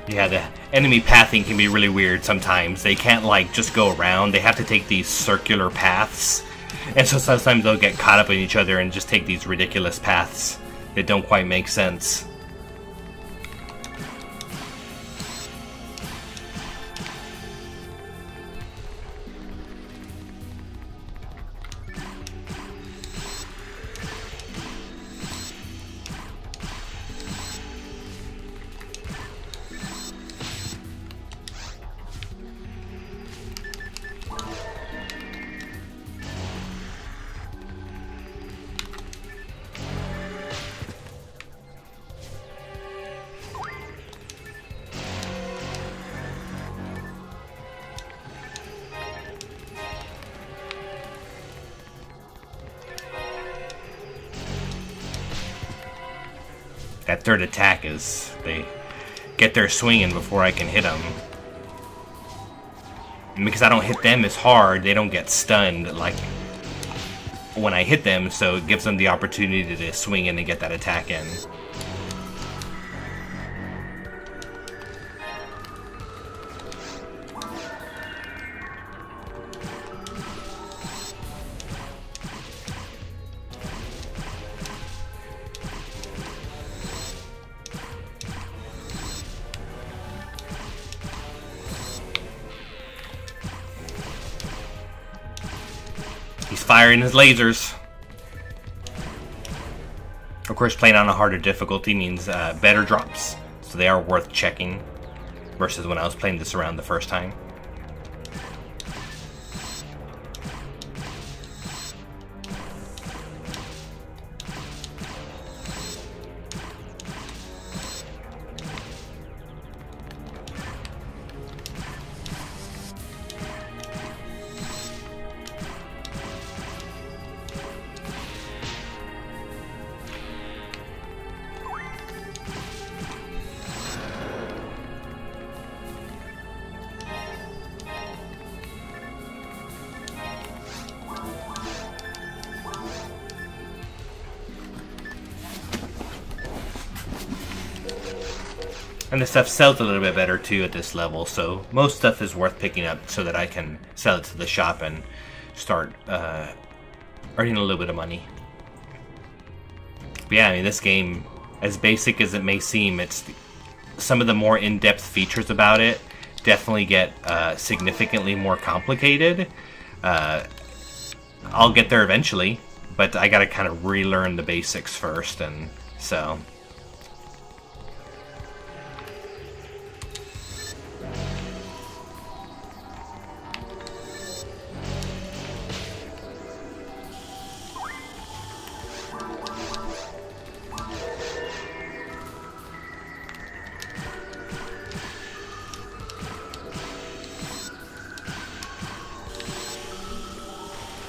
Yeah, the enemy pathing can be really weird sometimes. They can't, like, just go around. They have to take these circular paths. And so sometimes they'll get caught up in each other and just take these ridiculous paths that don't quite make sense. That third attack is, they get their swinging before I can hit them. And because I don't hit them as hard, they don't get stunned like when I hit them, so it gives them the opportunity to swing in and get that attack in. He's firing his lasers. Of course, playing on a harder difficulty means better drops, so they are worth checking versus when I was playing this around the first time. And the stuff sells a little bit better too at this level, so most stuff is worth picking up so that I can sell it to the shop and start earning a little bit of money. But yeah, I mean, this game, as basic as it may seem, it's some of the more in-depth features about it definitely get significantly more complicated. I'll get there eventually, but I gotta kind of relearn the basics first, and so...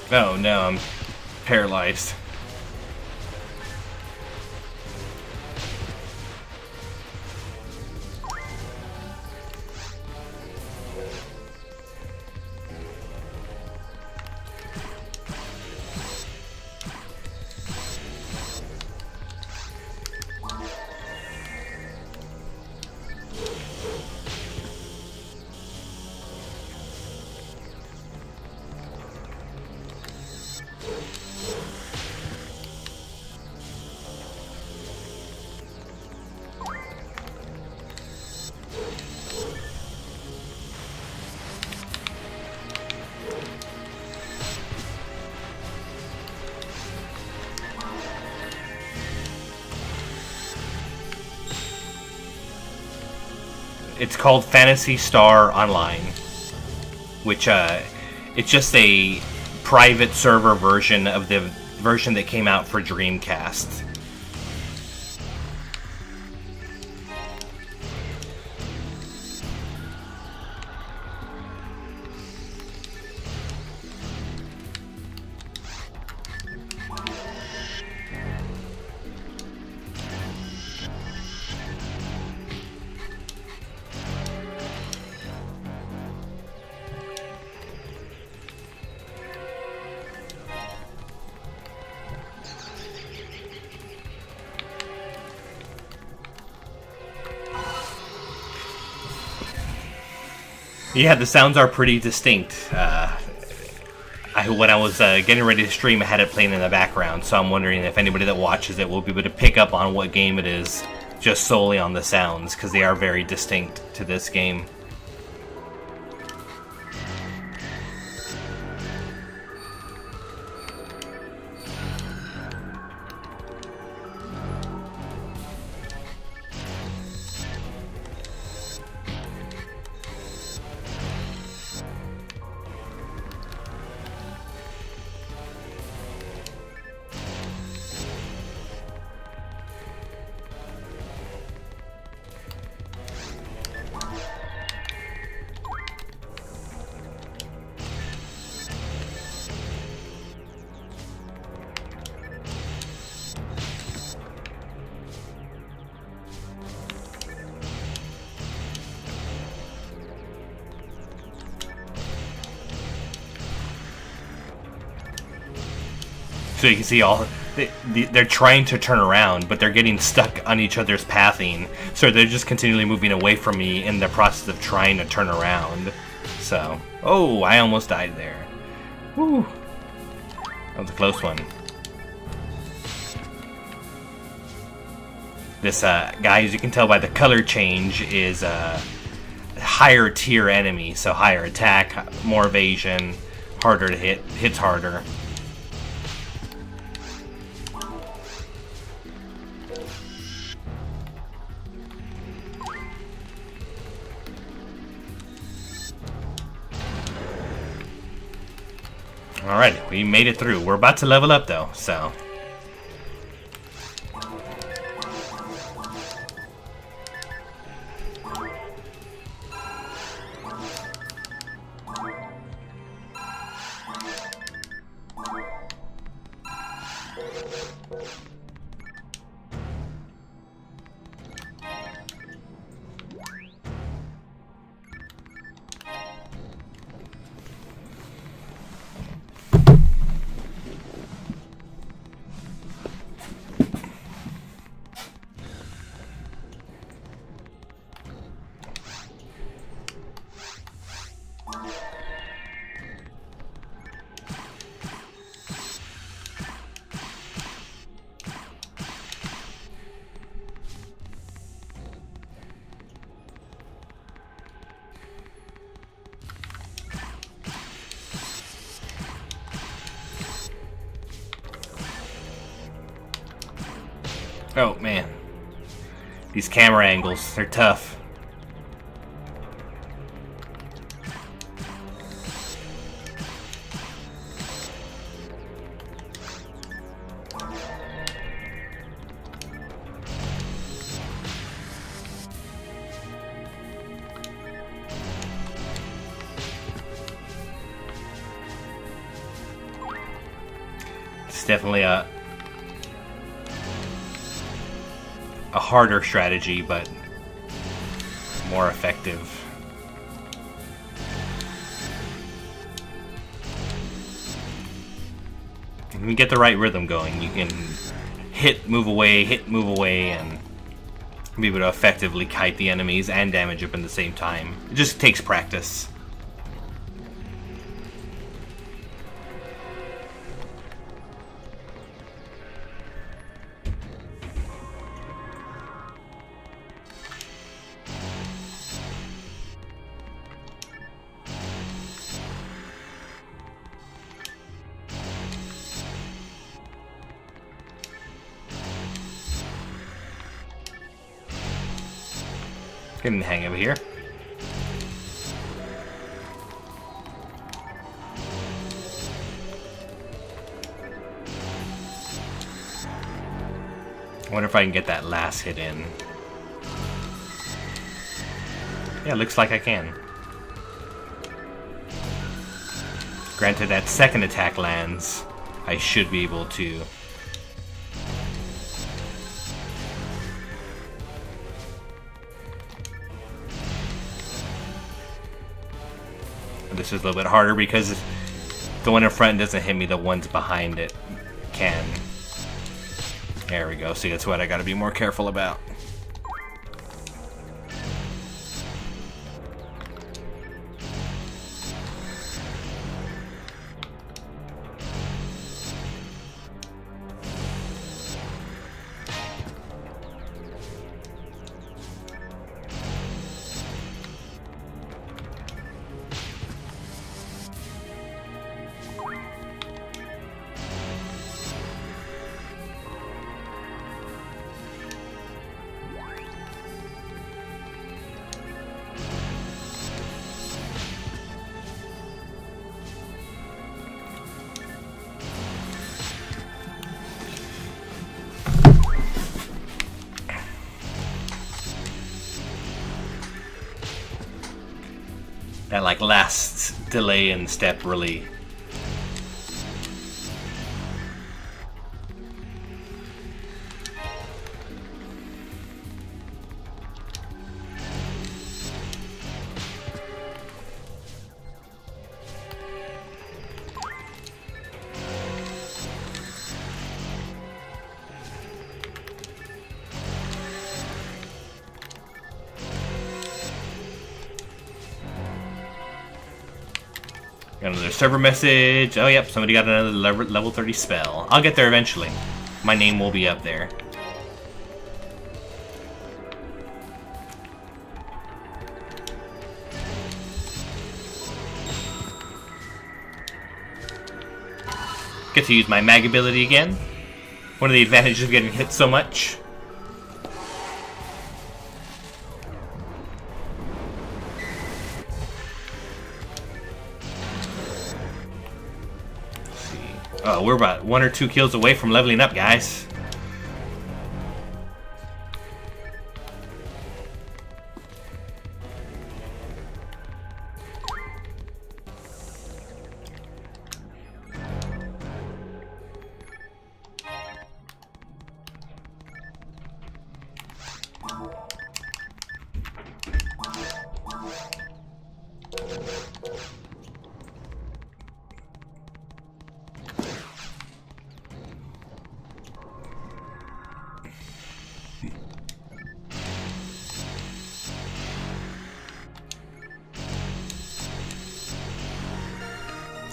Oh no, I'm paralyzed. It's called Phantasy Star Online, which it's just a private server version of the version that came out for Dreamcast. Yeah, the sounds are pretty distinct. When I was getting ready to stream, I had it playing in the background, so I'm wondering if anybody that watches it will be able to pick up on what game it is just solely on the sounds, because they are very distinct to this game. So you can see they're trying to turn around, but they're getting stuck on each other's pathing. So they're just continually moving away from me in the process of trying to turn around. So, oh, I almost died there. Whew. That was a close one. This guy, as you can tell by the color change, is a higher tier enemy. So higher attack, more evasion, harder to hit, hits harder. Alright, we made it through. We're about to level up though, so... Oh man, these camera angles, they're tough. It's definitely a harder strategy, but more effective. When you get the right rhythm going, you can hit, move away, and be able to effectively kite the enemies and damage them at the same time. It just takes practice. Getting the hang of it here. I wonder if I can get that last hit in. Yeah, looks like I can. Granted, that second attack lands, I should be able to. This is a little bit harder because the one in front doesn't hit me, the ones behind it can. There we go. See, that's what I gotta be more careful about. That like last delay in step really. Got another server message. Oh, yep, somebody got another level 30 spell. I'll get there eventually. My name will be up there. Get to use my mag ability again. One of the advantages of getting hit so much. Oh, we're about 1 or 2 kills away from leveling up, guys.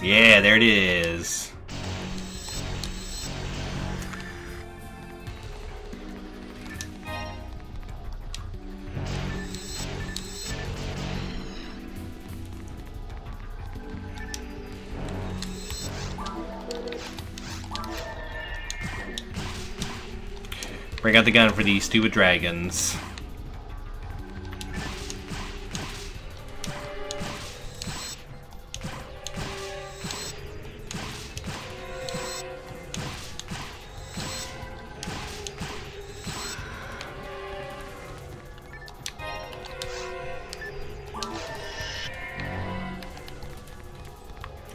Yeah, there it is. Bring out the gun for these stupid dragons.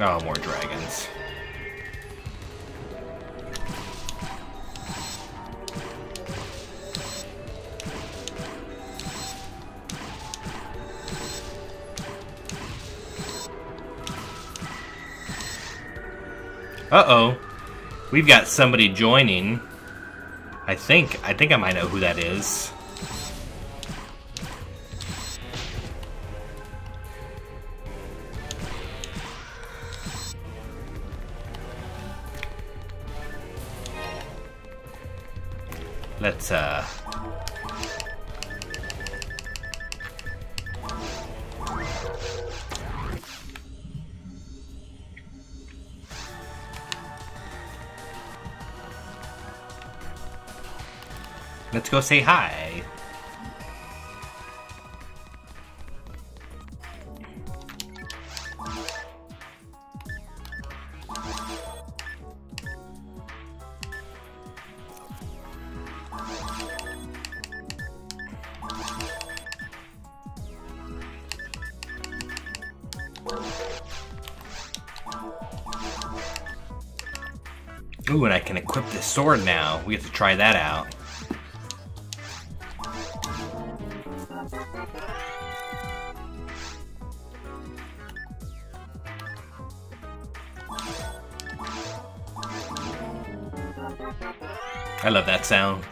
Oh, more dragons. Uh-oh. We've got somebody joining. I think I might know who that is. Let's go say hi. Ooh, and I can equip this sword now. We have to try that out. I love that sound.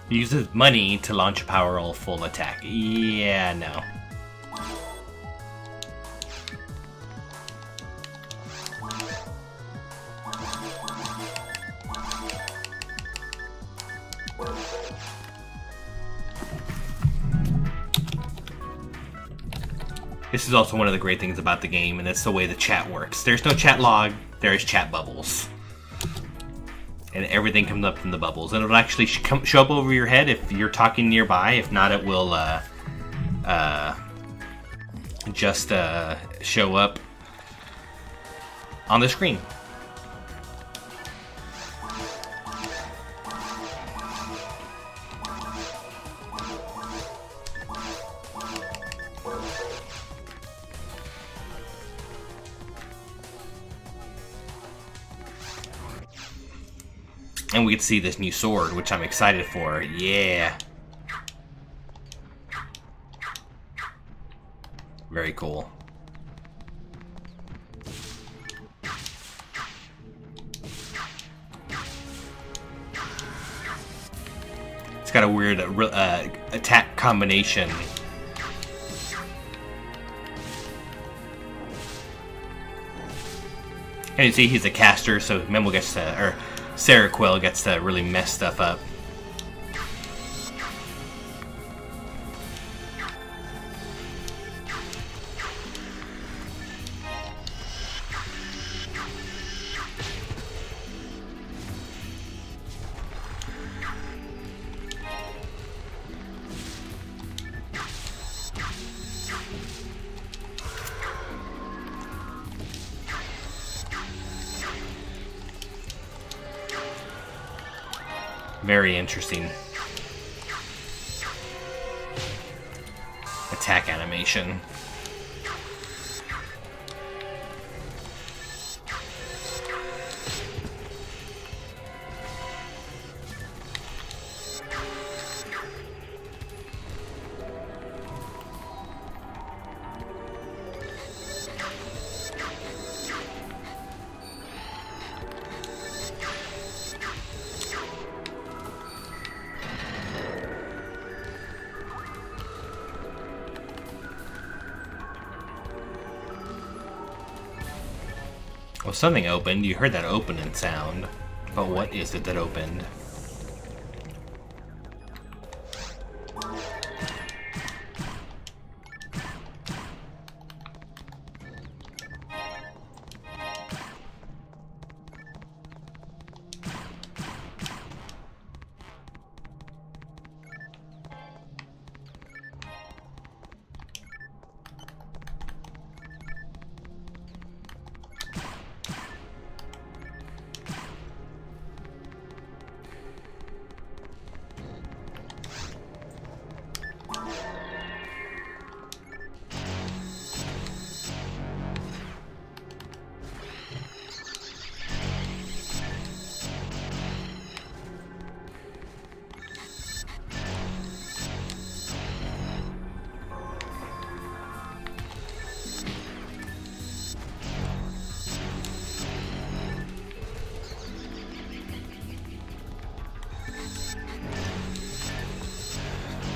Uses money to launch a power roll full attack. Yeah, no. This is also one of the great things about the game, and it's the way the chat works. There's no chat log, there is chat bubbles. And everything comes up in the bubbles. And it'll actually show up over your head if you're talking nearby. If not, it will just show up on the screen. And we get to see this new sword, which I'm excited for. Yeah. Very cool. It's got a weird attack combination. And you see he's a caster, so Memo gets to, or Sarah Quill gets to really mess stuff up. Very interesting. Attack animation. Well, something opened. You heard that opening sound. But what is it that opened?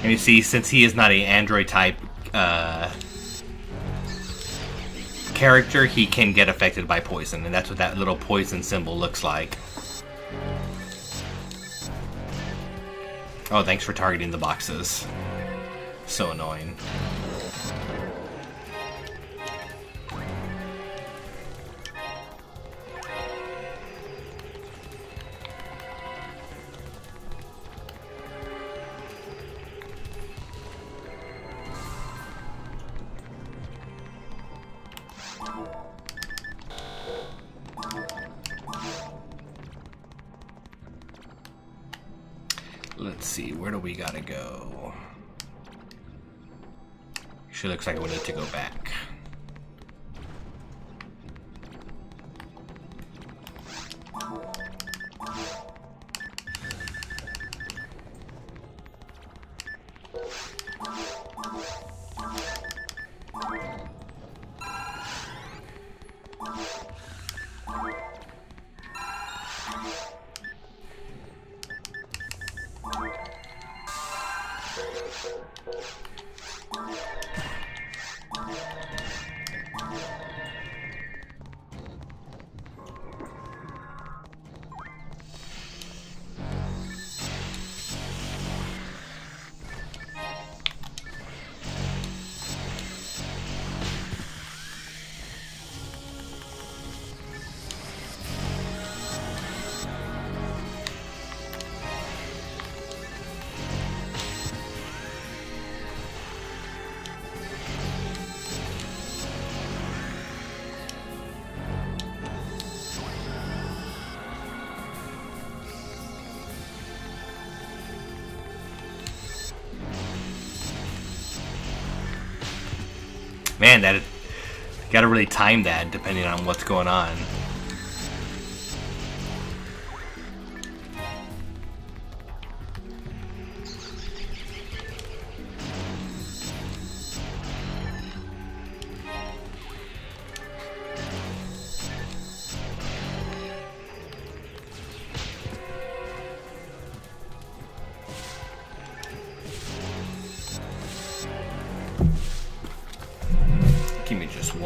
And you see, since he is not an android type character, he can get affected by poison, and that's what that little poison symbol looks like. Oh, thanks for targeting the boxes. So annoying. Let's see, where do we gotta go? She looks like we need to go back. Man, that gotta really time that depending on what's going on.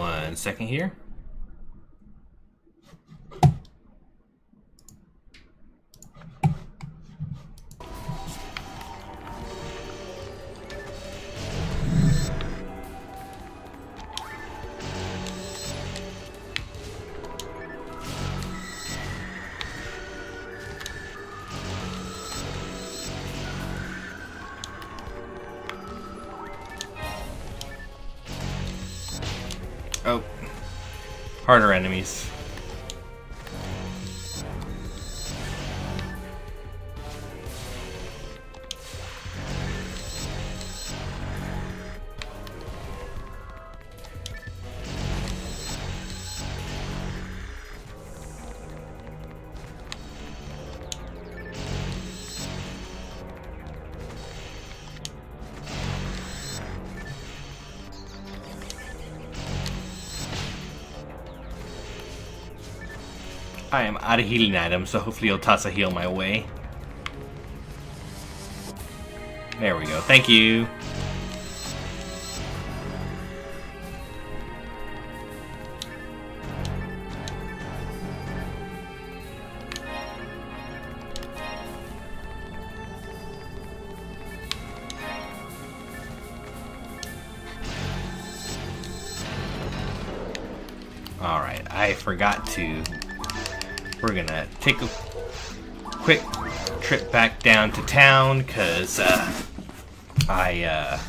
1 second here. Oh, harder enemies. I am out of healing items, so hopefully you'll toss a heal my way. There we go. Thank you. Alright, I forgot to... We're gonna take a quick trip back down to town, because I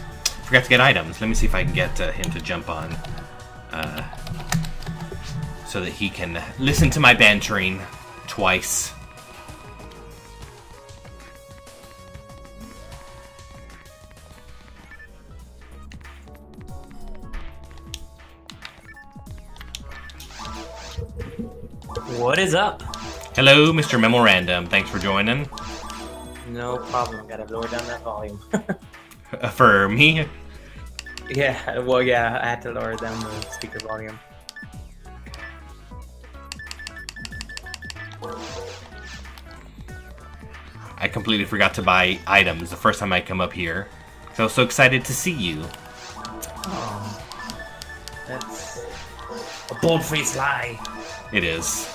forgot to get items. Let me see if I can get him to jump on, so that he can listen to my bantering twice. What is up? Hello, Mr. Memorandum. Thanks for joining. No problem. Gotta lower down that volume. For me? Yeah, well, yeah, I had to lower down the speaker volume. I completely forgot to buy items the first time I come up here. So I was so excited to see you. Oh, that's a bold-faced lie. It is.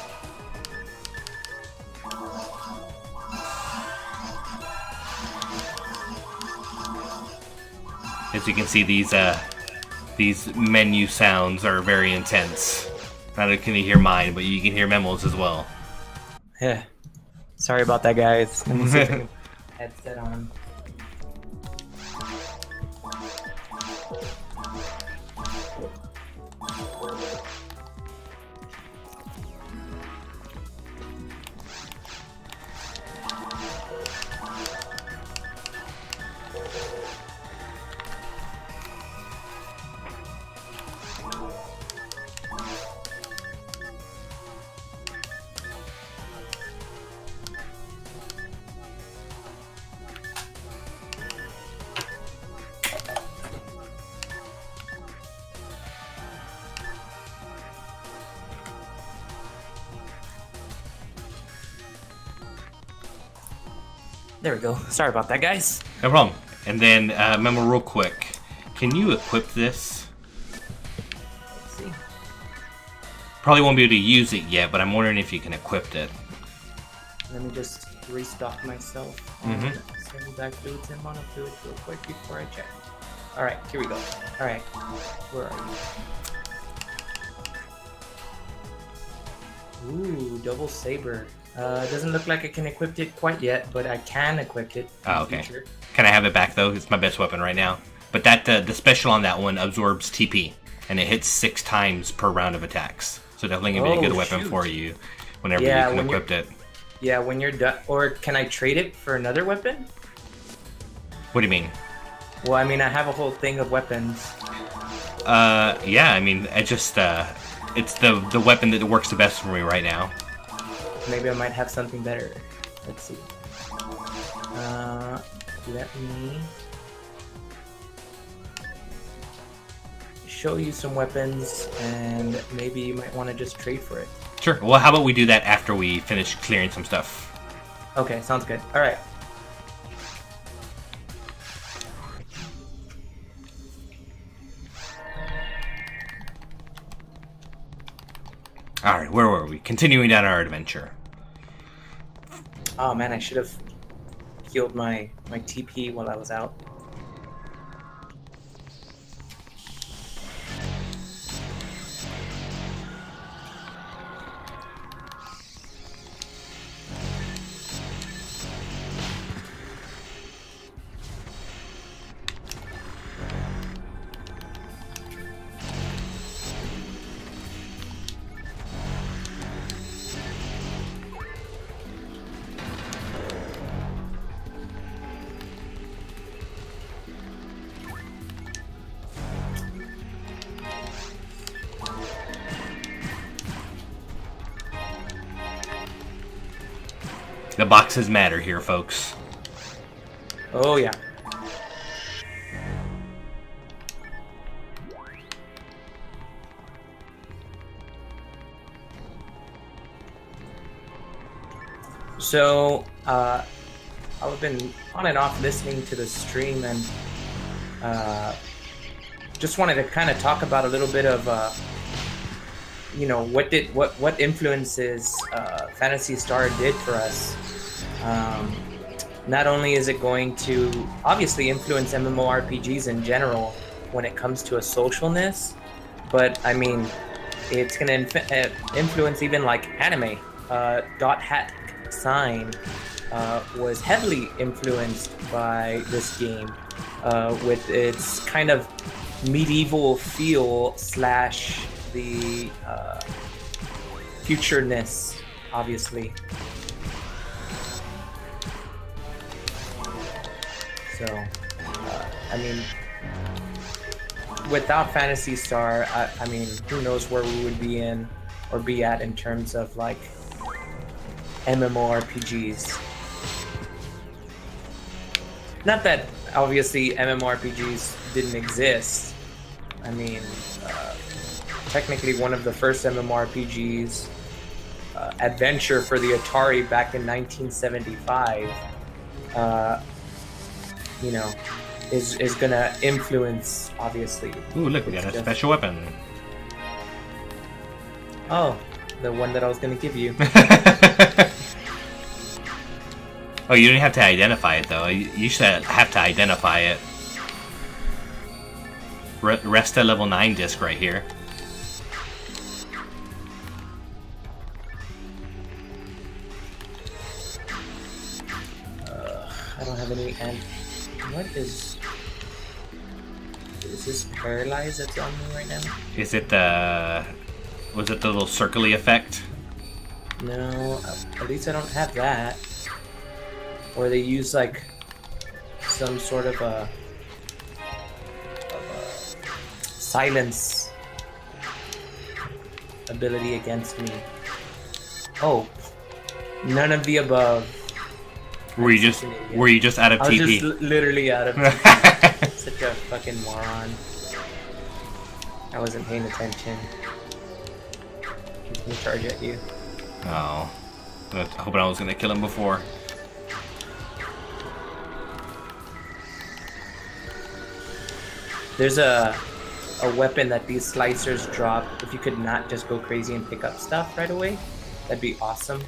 As you can see, these menu sounds are very intense. Not only can you hear mine, but you can hear Memo's as well. Yeah. Sorry about that, guys. Let me see if I can put the headset on. There we go. Sorry about that, guys. No problem. And then, Memo, real quick, can you equip this? Let's see. Probably won't be able to use it yet, but I'm wondering if you can equip it. Let me just restock myself. Send back fluids and mono fluids real quick before I check. Alright, here we go. Alright, where are you? Ooh, double saber. Doesn't look like I can equip it quite yet, but I can equip it. Oh, okay. Can I have it back though? It's my best weapon right now. But that the special on that one absorbs TP, and it hits 6 times per round of attacks. So definitely gonna be a good weapon for you whenever you can equip it. Yeah, when you're done. Or can I trade it for another weapon? What do you mean? Well, I mean, I have a whole thing of weapons. Yeah, I mean, I just, it's the weapon that works the best for me right now. Maybe I might have something better. Let's see. Let me show you some weapons, and maybe you might want to just trade for it. Sure. Well, how about we do that after we finish clearing some stuff? Okay, sounds good. All right. Alright, where were we? Continuing down our adventure. Oh man, I should have healed my TP while I was out. The boxes matter here, folks. Oh yeah. So, I've been on and off listening to the stream, and just wanted to kind of talk about a little bit of, you know, what influences Phantasy Star did for us. Not only is it going to obviously influence MMORPGs in general when it comes to a socialness, but I mean, it's going to influence even like anime. Dot Hack Sign was heavily influenced by this game with its kind of medieval feel slash the futureness, obviously. So, I mean, without Phantasy Star, I mean, who knows where we would be in or be at in terms of like MMORPGs. Not that obviously MMORPGs didn't exist. I mean, technically one of the first MMORPGs, Adventure for the Atari back in 1975, you know, is gonna influence, obviously. Ooh, look, we got a special weapon. Oh, the one that I was gonna give you. Oh, you don't have to identify it, though. You should have to identify it. Resta level 9 disc right here. I don't have any. And what is this paralyzed that's on me right now? Is it the... Was it the little circly effect? No, at least I don't have that. Or they use like some sort of a silence ability against me. Oh, none of the above. Were you just out of I was TP? just literally out of TP. Such a fucking moron. I wasn't paying attention. He's gonna charge at you. Oh. I was hoping I was gonna kill him before. There's a weapon that these slicers drop. If you could not just go crazy and pick up stuff right away, that'd be awesome.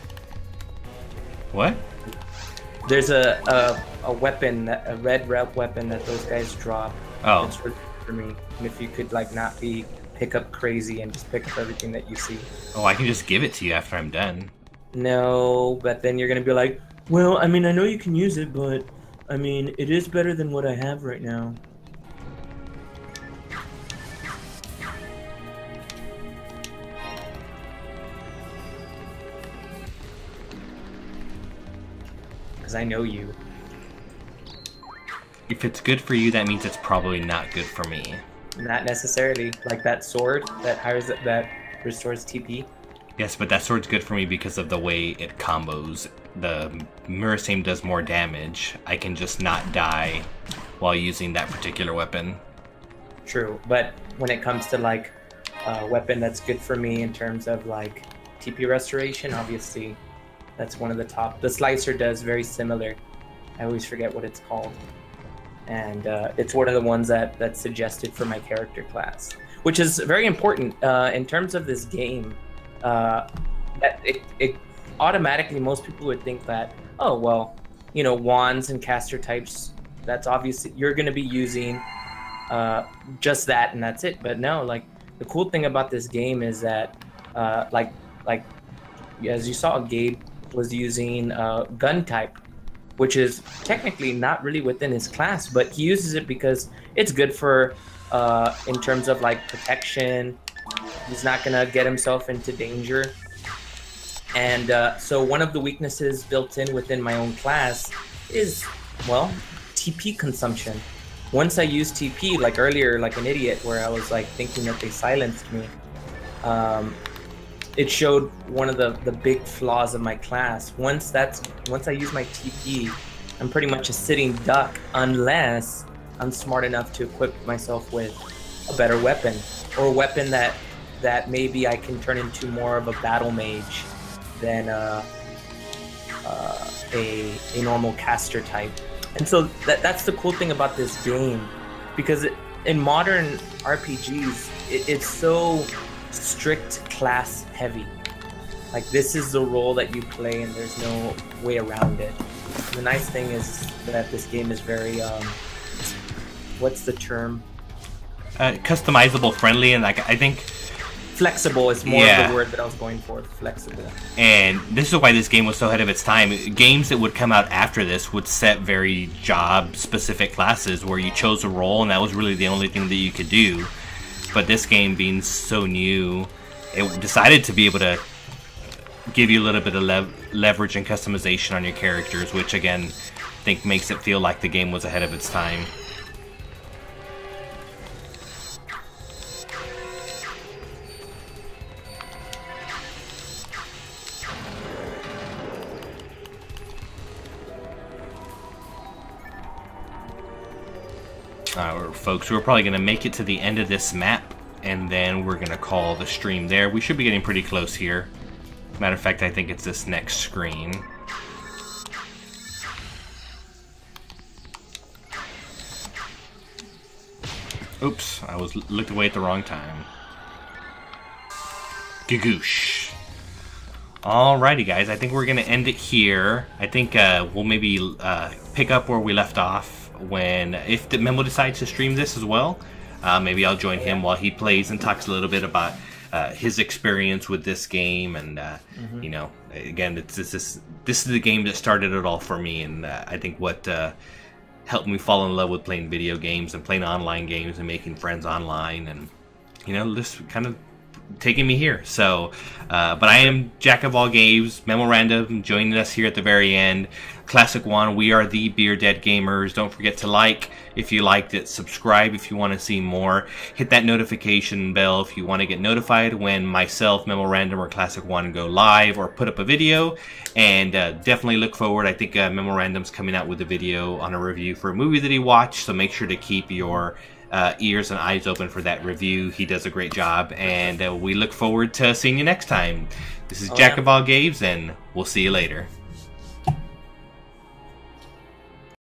What? There's a weapon, a red rep weapon that those guys drop. Oh. It's for me. And if you could like not be pick up crazy and just pick up everything that you see. Oh, I can just give it to you after I'm done. No, but then you're gonna be like, well, I mean, I know you can use it, but I mean, it is better than what I have right now. Because I know you. If it's good for you, that means it's probably not good for me. Not necessarily. Like that sword that restores TP. Yes, but that sword's good for me because of the way it combos. The Mirror Same does more damage. I can just not die while using that particular weapon. True, but when it comes to like a weapon that's good for me in terms of like TP restoration, obviously that's one of the top. The Slicer does very similar. I always forget what it's called. And it's one of the ones that's suggested for my character class, which is very important in terms of this game. that it automatically, most people would think that, oh well, you know, wands and caster types, that's obviously you're going to be using just that and that's it. But no, like the cool thing about this game is that like as you saw, Gabe was using gun type, which is technically not really within his class, but he uses it because it's good for in terms of like protection. He's not gonna get himself into danger. And so one of the weaknesses built in within my own class is, well, TP consumption. Once I use TP, like earlier, like an idiot, where I was like thinking that they silenced me, it showed one of the big flaws of my class. Once I use my TP, I'm pretty much a sitting duck unless I'm smart enough to equip myself with a better weapon, or a weapon that maybe I can turn into more of a battle mage than a normal caster type. And so that's the cool thing about this game, because in modern RPGs, it's so strict class heavy. Like, this is the role that you play and there's no way around it. The nice thing is that this game is very what's the term? Customizable friendly, and like I think flexible is more of the word that I was going for. Flexible. And this is why this game was so ahead of its time. Games that would come out after this would set very job-specific classes where you chose a role, and that was really the only thing that you could do. But this game, being so new, it decided to be able to give you a little bit of leverage and customization on your characters, which again, I think makes it feel like the game was ahead of its time. Folks, we're probably going to make it to the end of this map, and then we're going to call the stream there. We should be getting pretty close here. Matter of fact, I think it's this next screen. Oops, I looked away at the wrong time. Gagoosh. Alrighty, guys, I think we're going to end it here. I think we'll maybe pick up where we left off if the Memo decides to stream this as well. Maybe I'll join him while he plays and talks a little bit about his experience with this game. And you know, again, this is the game that started it all for me, and I think what helped me fall in love with playing video games and playing online games and making friends online, and you know, this kind of taking me here. So but I am JackofallGabes, Memorandum, joining us here at the very end. Classic One, we are the Beer Dead Gamers. Don't forget to like if you liked it, subscribe if you want to see more, hit that notification bell if you want to get notified when myself, Memorandum, or Classic One go live or put up a video. And definitely look forward. I think Memorandum's coming out with a video on a review for a movie that he watched, so make sure to keep your ears and eyes open for that review. He does a great job, and we look forward to seeing you next time. This is JackofallGabes, and we'll see you later.